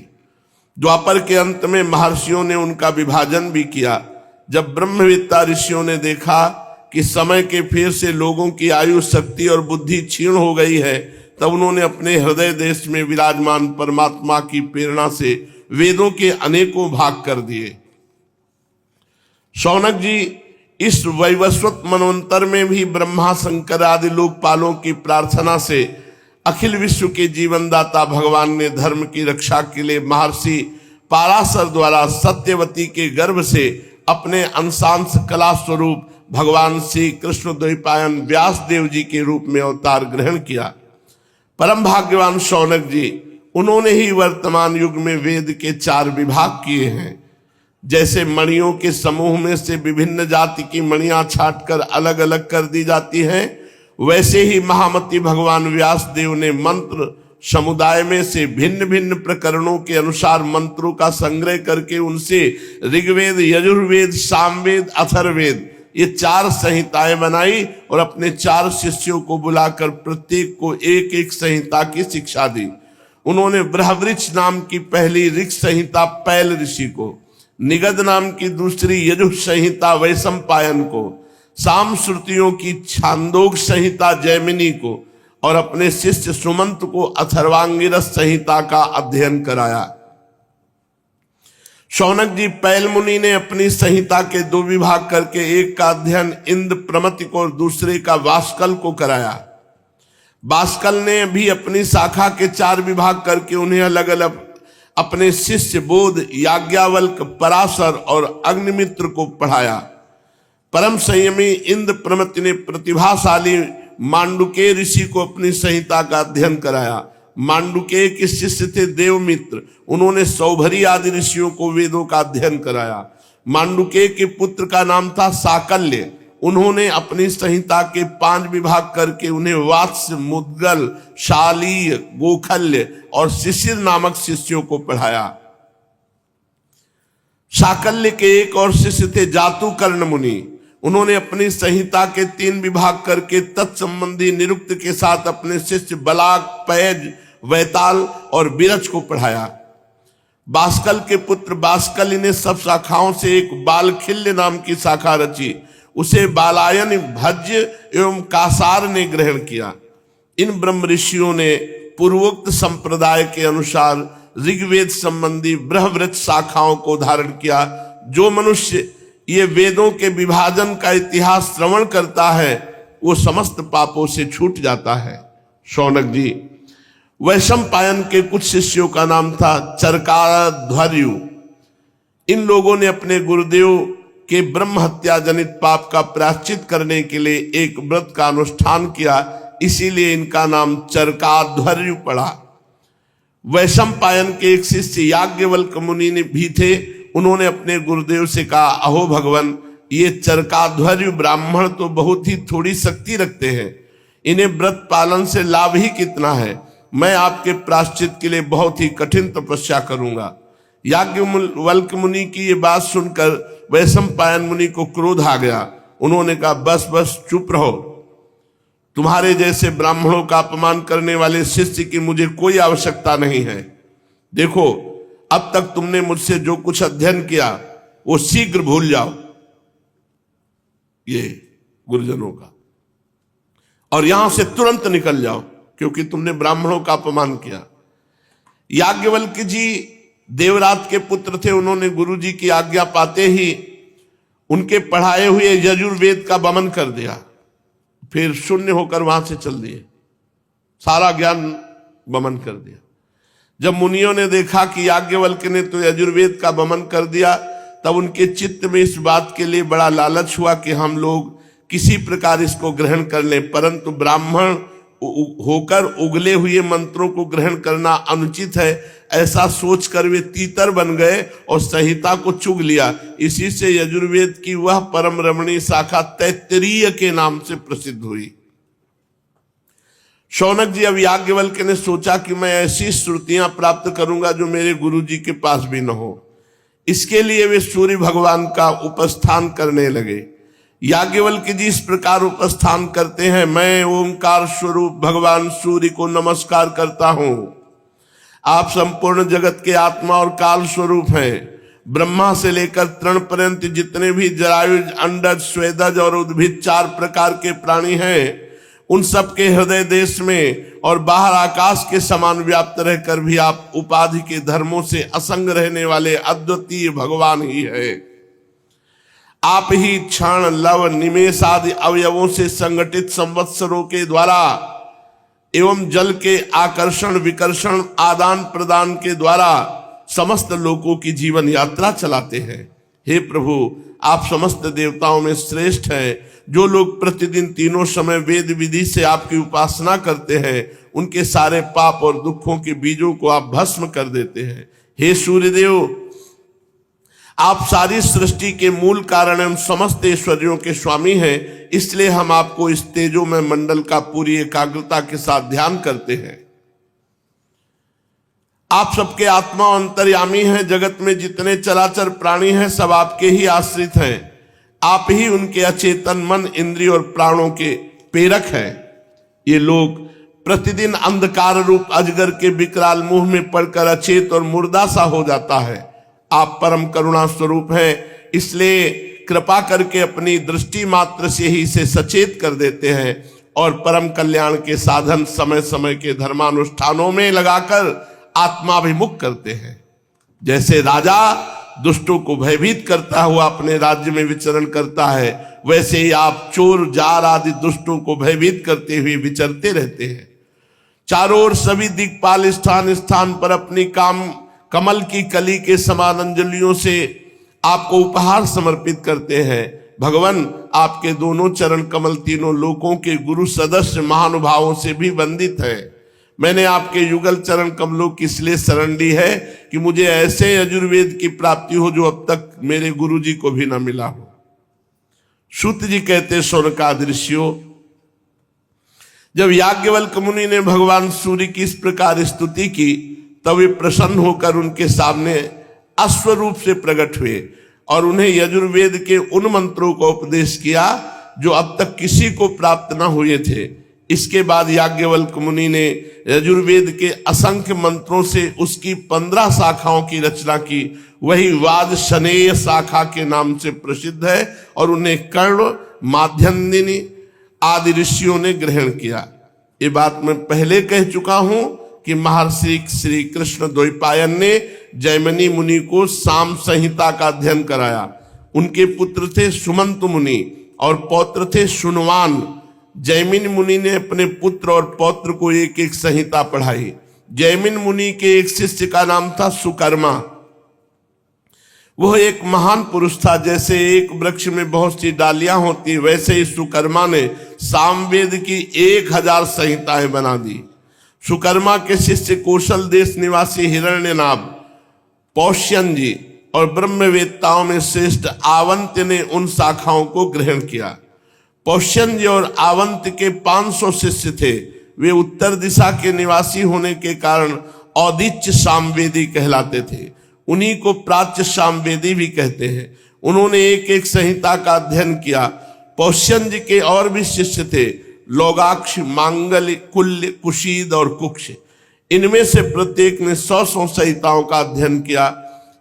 Speaker 1: द्वापर के अंत में महर्षियों ने उनका विभाजन भी किया। जब ब्रह्मविद्ता ऋषियों ने देखा कि समय के फेर से लोगों की आयु, शक्ति और बुद्धि क्षीण हो गई है, तब उन्होंने अपने हृदय देश में विराजमान परमात्मा की प्रेरणा से वेदों के अनेकों भाग कर दिए। शौनक जी, इस वैवस्वत मनवंतर में भी ब्रह्मा, शंकर आदि लोकपालों की प्रार्थना से अखिल विश्व के जीवनदाता भगवान ने धर्म की रक्षा के लिए महर्षि पाराशर द्वारा सत्यवती के गर्भ से अपने अंशांश कला स्वरूप भगवान श्री कृष्ण द्वैपायन व्यास देव जी के रूप में अवतार ग्रहण किया। परम भाग्यवान शौनक जी, उन्होंने ही वर्तमान युग में वेद के 4 विभाग किए हैं। जैसे मणियों के समूह में से विभिन्न जाति की मणियां छांटकर अलग अलग कर दी जाती हैं, वैसे ही महामती भगवान व्यास देव ने मंत्र समुदाय में से भिन्न भिन्न प्रकरणों के अनुसार मंत्रों का संग्रह करके उनसे ऋग्वेद, यजुर्वेद, सामवेद, अथर्ववेद ये 4 संहिताएं बनाई और अपने 4 शिष्यों को बुलाकर प्रत्येक को एक एक संहिता की शिक्षा दी। उन्होंने ब्रहवृक्ष नाम की पहली ऋग संहिता पैल ऋषि को, निगद नाम की दूसरी यजुः संहिता वैशंपायन को, साम श्रुतियों की छांदोग संहिता जैमिनी को और अपने शिष्य सुमंत को अथर्वांगिरस संहिता का अध्ययन कराया। शौनक जी, पैल मुनि ने अपनी संहिता के 2 विभाग करके एक का अध्ययन इंद्र प्रमति को और दूसरे का वास्कल को कराया। वास्कल ने भी अपनी शाखा के 4 विभाग करके उन्हें अलग अलग अपने शिष्य बोध, याज्ञवल्क, पराशर और अग्निमित्र को पढ़ाया। परम संयमी इंद्र प्रमति ने प्रतिभाशाली मांडुके ऋषि को अपनी संहिता का अध्ययन कराया। मांडुके के शिष्य थे देवमित्र, उन्होंने सौभरी आदि ऋषियों को वेदों का अध्ययन कराया। मांडुके के पुत्र का नाम था साकल्य, उन्होंने अपनी संहिता के 5 विभाग करके उन्हें वात्स्य, मुद्गल, शालीय, गोखल्य और शिशिर नामक शिष्यों को पढ़ाया। साकल्य के एक और शिष्य थे जातुकर्ण मुनि, उन्होंने अपनी संहिता के 3 विभाग करके तत्संबंधी निरुक्त के साथ अपने शिष्य बलाक, पैज, वैताल और बिरज को पढ़ाया। बाष्कल के पुत्र बाष्कली ने सब शाखाओं से एक बालखिल्य नाम की शाखा रची, उसे बालायन, भज्य एवं कासार ने ग्रहण किया। इन ब्रह्म ऋषियों ने पूर्वोक्त संप्रदाय के अनुसार ऋग्वेद संबंधी बृहवृत शाखाओं को धारण किया। जो मनुष्य ये वेदों के विभाजन का इतिहास श्रवण करता है वो समस्त पापों से छूट जाता है। शौनक जी, वैशंपायन के कुछ शिष्यों का नाम था चरकाध्वर्यु। इन लोगों ने अपने गुरुदेव के ब्रह्म हत्या जनित पाप का प्रायश्चित करने के लिए एक व्रत का अनुष्ठान किया, इसीलिए इनका नाम चरकाध्वर्यु पड़ा। वैशंपायन के एक शिष्य याज्ञवल्क्य मुनि ने भी थे। उन्होंने अपने गुरुदेव से कहा, अहो भगवान, ये चरकाध्वर्यु ब्राह्मण तो बहुत ही थोड़ी शक्ति रखते हैं, इन्हें व्रत पालन से लाभ ही कितना है। मैं आपके प्रायश्चित के लिए बहुत ही कठिन तपस्या करूंगा। याज्ञवल्क्य मुनि की ये बात सुनकर वैशंपायन मुनि को क्रोध आ गया। उन्होंने कहा, बस बस चुप रहो, तुम्हारे जैसे ब्राह्मणों का अपमान करने वाले शिष्य की मुझे कोई आवश्यकता नहीं है। देखो, अब तक तुमने मुझसे जो कुछ अध्ययन किया वो शीघ्र भूल जाओ, ये गुरुजनों का, और यहां से तुरंत निकल जाओ, क्योंकि तुमने ब्राह्मणों का अपमान किया। याज्ञवल्क्य जी देवरात के पुत्र थे। उन्होंने गुरु जी की आज्ञा पाते ही उनके पढ़ाए हुए यजुर्वेद का वमन कर दिया, फिर शून्य होकर वहां से चल दिए, सारा ज्ञान वमन कर दिया। जब मुनियों ने देखा कि याज्ञवल्क्य ने तो यजुर्वेद का वमन कर दिया, तब उनके चित्त में इस बात के लिए बड़ा लालच हुआ कि हम लोग किसी प्रकार इसको ग्रहण कर लें, परंतु ब्राह्मण होकर उगले हुए मंत्रों को ग्रहण करना अनुचित है, ऐसा सोचकर वे तीतर बन गए और संहिता को चुग लिया। इसी से यजुर्वेद की वह परम रमणीय शाखा तैत्तिरीय के नाम से प्रसिद्ध हुई। शौनक जी, अब याज्ञवल्क्य ने सोचा कि मैं ऐसी श्रुतियां प्राप्त करूंगा जो मेरे गुरु जी के पास भी न हो। इसके लिए वे सूर्य भगवान का उपस्थान करने लगे। याज्ञवल्क्य जी इस प्रकार उपस्थान करते हैं, मैं ओंकार स्वरूप भगवान सूर्य को नमस्कार करता हूं। आप संपूर्ण जगत के आत्मा और काल स्वरूप हैं। ब्रह्मा से लेकर तृण पर्यंत जितने भी जरायुज, अंडज, स्वेदज और उद्भिद 4 प्रकार के प्राणी हैं, उन सब के हृदय देश में और बाहर आकाश के समान व्याप्त रहकर भी आप उपाधि के धर्मों से असंग रहने वाले अद्वितीय भगवान ही है। आप ही क्षण, लव, निमेष आदि अवयवों से संगठित संवत्सरों के द्वारा एवं जल के आकर्षण, विकर्षण, आदान प्रदान के द्वारा समस्त लोगों की जीवन यात्रा चलाते हैं। हे प्रभु, आप समस्त देवताओं में श्रेष्ठ हैं। जो लोग प्रतिदिन तीनों समय वेद विधि से आपकी उपासना करते हैं, उनके सारे पाप और दुखों के बीजों को आप भस्म कर देते हैं। हे सूर्यदेव, आप सारी सृष्टि के मूल कारण एवं समस्त ऐश्वर्यों के स्वामी हैं, इसलिए हम आपको इस तेजोमय मंडल का पूरी एकाग्रता के साथ ध्यान करते हैं। आप सबके आत्मा अंतर्यामी हैं। जगत में जितने चराचर प्राणी हैं सब आपके ही आश्रित हैं। आप ही उनके अचेतन मन, इंद्रिय और प्राणों के प्रेरक हैं। ये लोग प्रतिदिन अंधकार रूप अजगर के विकराल मुंह में पड़कर अचेत और मुर्दा सा हो जाता है। आप परम करुणा स्वरूप हैं, इसलिए कृपा करके अपनी दृष्टि मात्र से ही इसे सचेत कर देते हैं और परम कल्याण के साधन समय समय के धर्मानुष्ठानों में लगाकर आत्माभिमुख करते हैं। जैसे राजा दुष्टों को भयभीत करता हुआ अपने राज्य में विचरण करता है, वैसे ही आप चोर, जार आदि दुष्टों को भयभीत करते हुए विचरते रहते हैं। चारों ओर सभी दिक्पाल स्थान स्थान पर अपनी कमल की कली के समान अंजलियों से आपको उपहार समर्पित करते हैं। भगवान, आपके दोनों चरण कमल तीनों लोकों के गुरु सदस्य महानुभावों से भी वंदित है। मैंने आपके युगल चरण कमलों की इसलिए शरण ली है कि मुझे ऐसे यजुर्वेद की प्राप्ति हो जो अब तक मेरे गुरु जी को भी न मिला हो। सूत जी कहते, शौनकादि ऋषियों, जब याज्ञवल्क्य मुनि ने भगवान सूर्य की इस प्रकार स्तुति की, तब वे प्रसन्न होकर उनके सामने अश्वरूप से प्रकट हुए और उन्हें यजुर्वेद के उन मंत्रों का उपदेश किया जो अब तक किसी को प्राप्त न हुए थे। इसके बाद याज्ञवल्क्य मुनि ने यजुर्वेद के असंख्य मंत्रों से उसकी 15 शाखाओं की रचना की। वही वाद शनेय शाखा के नाम से प्रसिद्ध है और उन्हें कर्ण, माध्यन्दिनी आदि ऋषियों ने ग्रहण किया। ये बात मैं पहले कह चुका हूं कि महर्षि श्री कृष्ण द्वैपायन ने जैमिनी मुनि को साम संहिता का अध्ययन कराया। उनके पुत्र थे सुमंत मुनि और पौत्र थे सुनवान। जैमिन मुनि ने अपने पुत्र और पौत्र को एक एक संहिता पढ़ाई। जैमिन मुनि के एक शिष्य का नाम था सुकर्मा। वह एक महान पुरुष था। जैसे एक वृक्ष में बहुत सी डालियां होती, वैसे ही सुकर्मा ने सामवेद की 1000 संहिताएं बना दी। सुकर्मा के शिष्य कौशल देश निवासी हिरण्यनाभ, पौष्यन जी और ब्रह्मवेत्ताओं में श्रेष्ठ आवंत्य ने उन शाखाओं को ग्रहण किया। पौष्यन जी और आवंत के 500 शिष्य थे। वे उत्तर दिशा के निवासी होने के कारण औदिच्य सामवेदी कहलाते थे। उन्हीं को प्राच्य सामवेदी भी कहते हैं। उन्होंने एक एक संहिता का अध्ययन किया। पौष्यन जी के और भी शिष्य थे, लोगाक्ष, मांगल्य, कुल्य, कुशीद और कुक्ष। इनमें से प्रत्येक ने 100 संहिताओं का अध्ययन किया।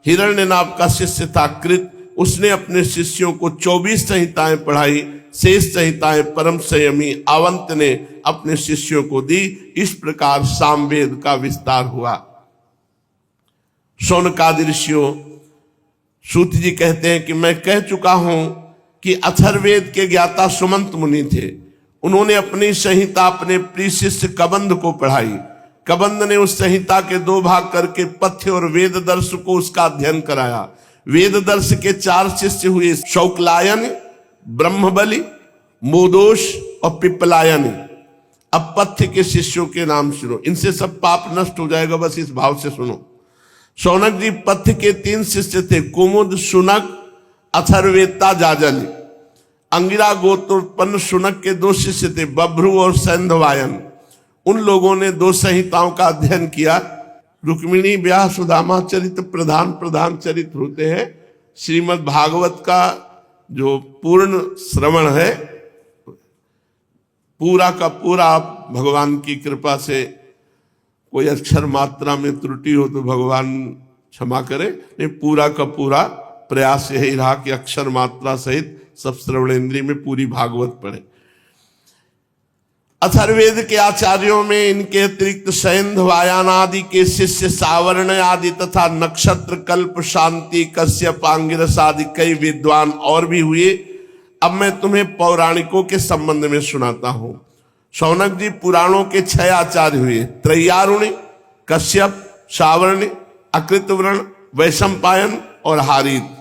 Speaker 1: हिरण्यनाभ का शिष्य था कृत। उसने अपने शिष्यों को 24 संहिताएं पढ़ाई। शेष संहिताएं परम संयमी आवंत ने अपने शिष्यों को दी। इस प्रकार सामवेद का विस्तार हुआ। शौनकादि ऋषियों, सूत जी कहते हैं कि मैं कह चुका हूं कि अथर्ववेद के ज्ञाता सुमंत मुनि थे। उन्होंने अपनी संहिता अपने प्रिय शिष्य कबंध को पढ़ाई। कबंध ने उस संहिता के 2 भाग करके पथ्य और वेद दर्श को उसका अध्ययन कराया। वेद दर्श के 4 शिष्य हुए, शौक्लायन, ब्रह्मबली, मोदोष और पिप्पलायन। अब पथ्य के शिष्यों के नाम सुनो, इनसे सब पाप नष्ट हो जाएगा, बस इस भाव से सुनो। शौनक जी पथ्य के 3 शिष्य थे, कुमुद, शुनक, अथर्वेता, जाजल। अंगिरा गोत्रोत्पन्न शुनक के 2 शिष्य थे, बभ्रु और सैंधवायन। उन लोगों ने 2 संहिताओं का अध्ययन किया। रुक्मिणी ब्याह सुदामा चरित्र प्रधान चरित्र होते हैं। श्रीमद् भागवत का जो पूर्ण श्रवण है, पूरा का पूरा, आप भगवान की कृपा से कोई अक्षर मात्रा में त्रुटि हो तो भगवान क्षमा करे, नहीं पूरा का पूरा प्रयास यही रहा कि अक्षर मात्रा सहित सब श्रवणेन्द्रिय में पूरी भागवत पढ़े। अथर्ववेद के आचार्यों में इनके अतिरिक्त सैंधवायन आदि के शिष्य सावर्ण आदि तथा नक्षत्र, कल्प, शांति, कश्यप, आंगिरस आदि कई विद्वान और भी हुए। अब मैं तुम्हें पौराणिकों के संबंध में सुनाता हूं। शौनक जी पुराणों के 6 आचार्य हुए, त्रैयारुणी, कश्यप, सावर्ण, अकृतवर्ण, वैशंपायन और हारित।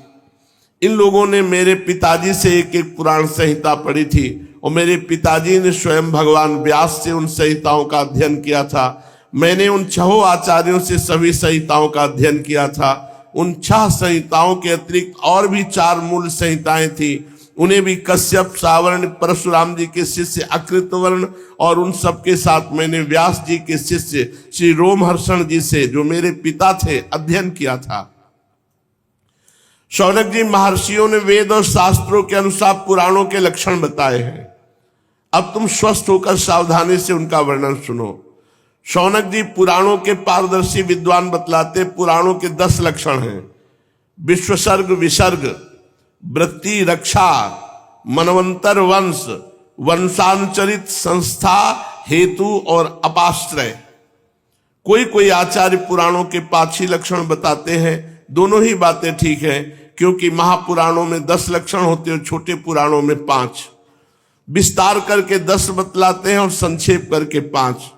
Speaker 1: इन लोगों ने मेरे पिताजी से एक एक पुराण संहिता पढ़ी थी और मेरे पिताजी ने स्वयं भगवान व्यास से उन संहिताओं का अध्ययन किया था। मैंने उन 6 आचार्यों से सभी संहिताओं का अध्ययन किया था। उन 6 संहिताओं के अतिरिक्त और भी 4 मूल संहिताएं थी। उन्हें भी कश्यप, सावर्ण, परशुराम जी के शिष्य अकृतवर्ण और उन सबके साथ मैंने व्यास जी के शिष्य श्री रोमहर्षण जी से, जो मेरे पिता थे, अध्ययन किया था। शौनक जी महर्षियों ने वेद और शास्त्रों के अनुसार पुराणों के लक्षण बताए हैं। अब तुम स्वस्थ होकर सावधानी से उनका वर्णन सुनो। शौनक जी पुराणों के पारदर्शी विद्वान बतलाते पुराणों के 10 लक्षण हैं। विश्वसर्ग, विसर्ग, वृत्ति, रक्षा, मनवंतर, वंश, वंशानुचरित, संस्था, हेतु और अपाश्रय। कोई आचार्य पुराणों के 5 ही लक्षण बताते हैं। दोनों ही बातें ठीक है, क्योंकि महापुराणों में 10 लक्षण होते हैं और छोटे पुराणों में 5। विस्तार करके 10 बतलाते हैं और संक्षेप करके 5।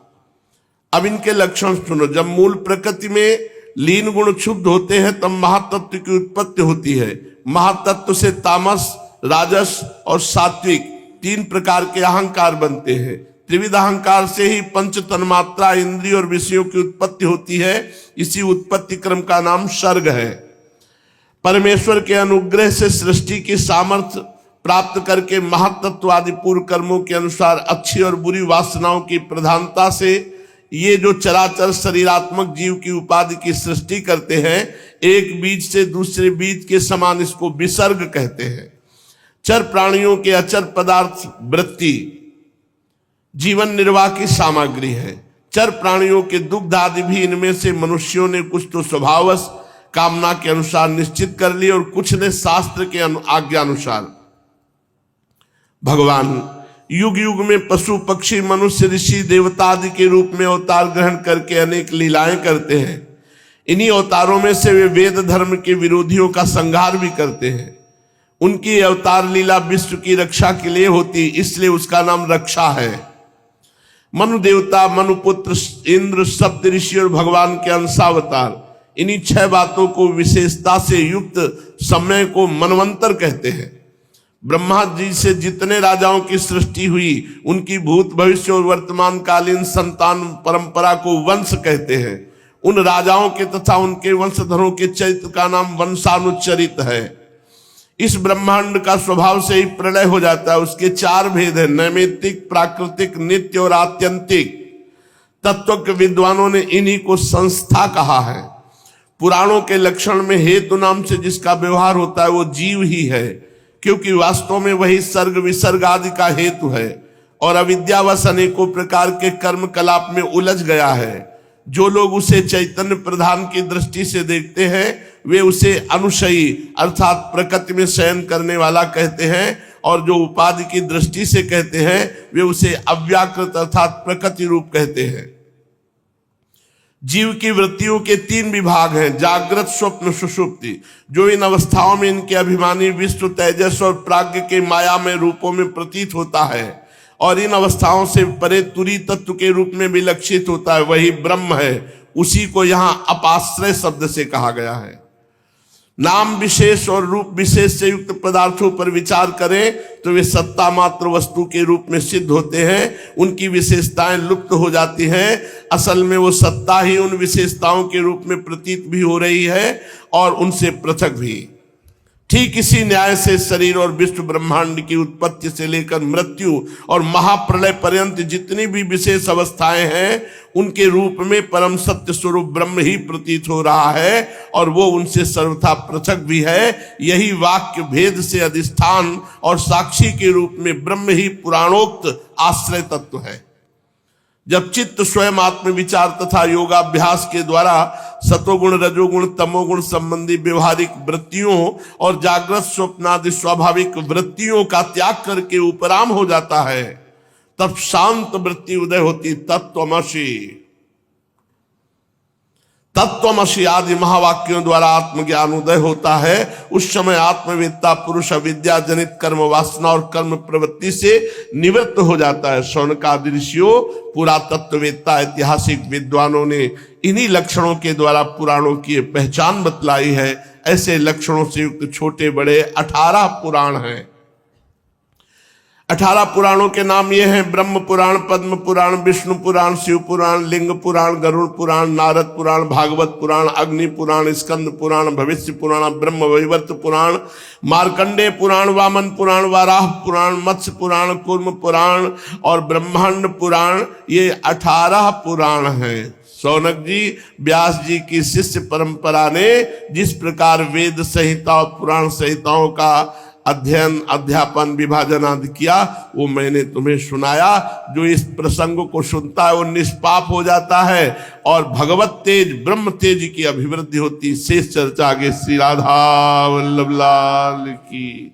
Speaker 1: अब इनके लक्षण सुनो। जब मूल प्रकृति में लीन गुण क्षुब्ध होते हैं तब महातत्व की उत्पत्ति होती है। महातत्व से तामस, राजस और सात्विक 3 प्रकार के अहंकार बनते हैं। त्रिविध अहंकार से ही पंच तन्मात्रा, इंद्रिय और विषयों की उत्पत्ति होती है। इसी उत्पत्ति क्रम का नाम सर्ग है। परमेश्वर के अनुग्रह से सृष्टि की सामर्थ्य प्राप्त करके महातत्वादि पूर्व कर्मों के अनुसार अच्छी और बुरी वासनाओं की प्रधानता से ये जो चराचर शरीरात्मक जीव की उपाधि की सृष्टि करते हैं, एक बीज से दूसरे बीज के समान इसको विसर्ग कहते हैं। चर प्राणियों के अचर पदार्थ वृत्ति, जीवन निर्वाह की सामग्री है। चर प्राणियों के दुग्ध आदि भी इनमें से मनुष्यों ने कुछ तो स्वभावश कामना के अनुसार निश्चित कर लिए और कुछ ने शास्त्र के आज्ञा अनुसार। भगवान युग युग में पशु पक्षी मनुष्य ऋषि देवता आदि के रूप में अवतार ग्रहण करके अनेक लीलाएं करते हैं। इन्हीं अवतारों में से वे वेद धर्म के विरोधियों का संहार भी करते हैं। उनकी अवतार लीला विश्व की रक्षा के लिए होती, इसलिए उसका नाम रक्षा है। मनु देवता, मनुपुत्र, इंद्र, सप्त ऋषि और भगवान के अंशावतार, इन्हीं 6 बातों को विशेषता से युक्त समय को मनवंतर कहते हैं। ब्रह्मा जी से जितने राजाओं की सृष्टि हुई उनकी भूत भविष्य और वर्तमान कालीन संतान परंपरा को वंश कहते हैं। उन राजाओं के तथा उनके वंशधरों के चरित्र का नाम वंशानुचरित है। इस ब्रह्मांड का स्वभाव से ही प्रलय हो जाता है। उसके 4 भेद हैं, नैमित्तिक, प्राकृतिक, नित्य और आत्यंतिक। तत्व के विद्वानों ने इन्हीं को संस्था कहा है। पुराणों के लक्षण में हेतु नाम से जिसका व्यवहार होता है वो जीव ही है, क्योंकि वास्तव में वही सर्ग विसर्ग आदि का हेतु है और अविद्यावश अनेकों प्रकार के कर्म कलाप में उलझ गया है। जो लोग उसे चैतन्य प्रधान की दृष्टि से देखते हैं वे उसे अनुशयी अर्थात प्रकृति में शयन करने वाला कहते हैं, और जो उपाधि की दृष्टि से कहते हैं वे उसे अव्याकृत अर्थात प्रकृति रूप कहते हैं। जीव की वृत्तियों के 3 विभाग हैं, जागृत, स्वप्न, सुषुप्ति। जो इन अवस्थाओं में इनके अभिमानी विश्व, तेजस और प्राज्ञ के मायामय रूपों में प्रतीत होता है और इन अवस्थाओं से परे तुरी तत्व के रूप में विलक्षित होता है, वही ब्रह्म है। उसी को यहां अपाश्रय शब्द से कहा गया है। नाम विशेष और रूप विशेष से युक्त पदार्थों पर विचार करें तो वे सत्ता मात्र वस्तु के रूप में सिद्ध होते हैं। उनकी विशेषताएं लुप्त हो जाती हैं। असल में वो सत्ता ही उन विशेषताओं के रूप में प्रतीत भी हो रही है और उनसे पृथक भी। ठीक इसी न्याय से शरीर और विश्व ब्रह्मांड की उत्पत्ति से लेकर मृत्यु और महाप्रलय पर्यंत जितनी भी विशेष अवस्थाएं हैं उनके रूप में परम सत्य स्वरूप ब्रह्म ही प्रतीत हो रहा है और वो उनसे सर्वथा पृथक भी है। यही वाक्य भेद से अधिष्ठान और साक्षी के रूप में ब्रह्म ही पुराणोक्त आश्रय तत्व है। जब चित्त स्वयं आत्म विचार तथा योगाभ्यास के द्वारा सतोगुण, रजोगुण, तमोगुण संबंधी व्यवहारिक वृत्तियों और जागृत स्वप्न आदि स्वाभाविक वृत्तियों का त्याग करके उपराम हो जाता है, तब शांत वृत्ति उदय होती। तत्वमसि तत्वमसि आदि महावाक्यों द्वारा आत्मज्ञान उदय होता है। उस समय आत्मवेत्ता पुरुष अविद्या जनित कर्म वासना और कर्म प्रवृत्ति से निवृत्त हो जाता है। शौनक आदि ऋषियों, पुरातत्ववेत्ता, ऐतिहासिक विद्वानों ने इन्हीं लक्षणों के द्वारा पुराणों की पहचान बतलाई है। ऐसे लक्षणों से युक्त छोटे बड़े 18 पुराण हैं। 18 पुराणों के नाम ये हैं: ब्रह्म पुराण, पद्म पुराण, विष्णु पुराण, शिव पुराण, लिंग पुराण, गरुड़ पुराण, नारद पुराण, भागवत पुराण, अग्नि पुराण, स्कंद पुराण, भविष्य पुराण, ब्रह्म वैवर्त पुराण, मार्कंडेय पुराण, वामन पुराण, वाराह पुराण, मत्स्य पुराण, कूर्म पुराण और ब्रह्मांड पुराण। ये 18 पुराण हैं। शौनक जी, व्यास जी की शिष्य परंपरा ने जिस प्रकार वेद संहिता और पुराण संहिताओं का अध्ययन, अध्यापन, विभाजन आदि किया वो मैंने तुम्हें सुनाया। जो इस प्रसंग को सुनता है वो निष्पाप हो जाता है और भगवत तेज, ब्रह्म तेज की अभिवृद्धि होती। शेष चर्चा आगे। श्री राधा वल्लभ लाल की।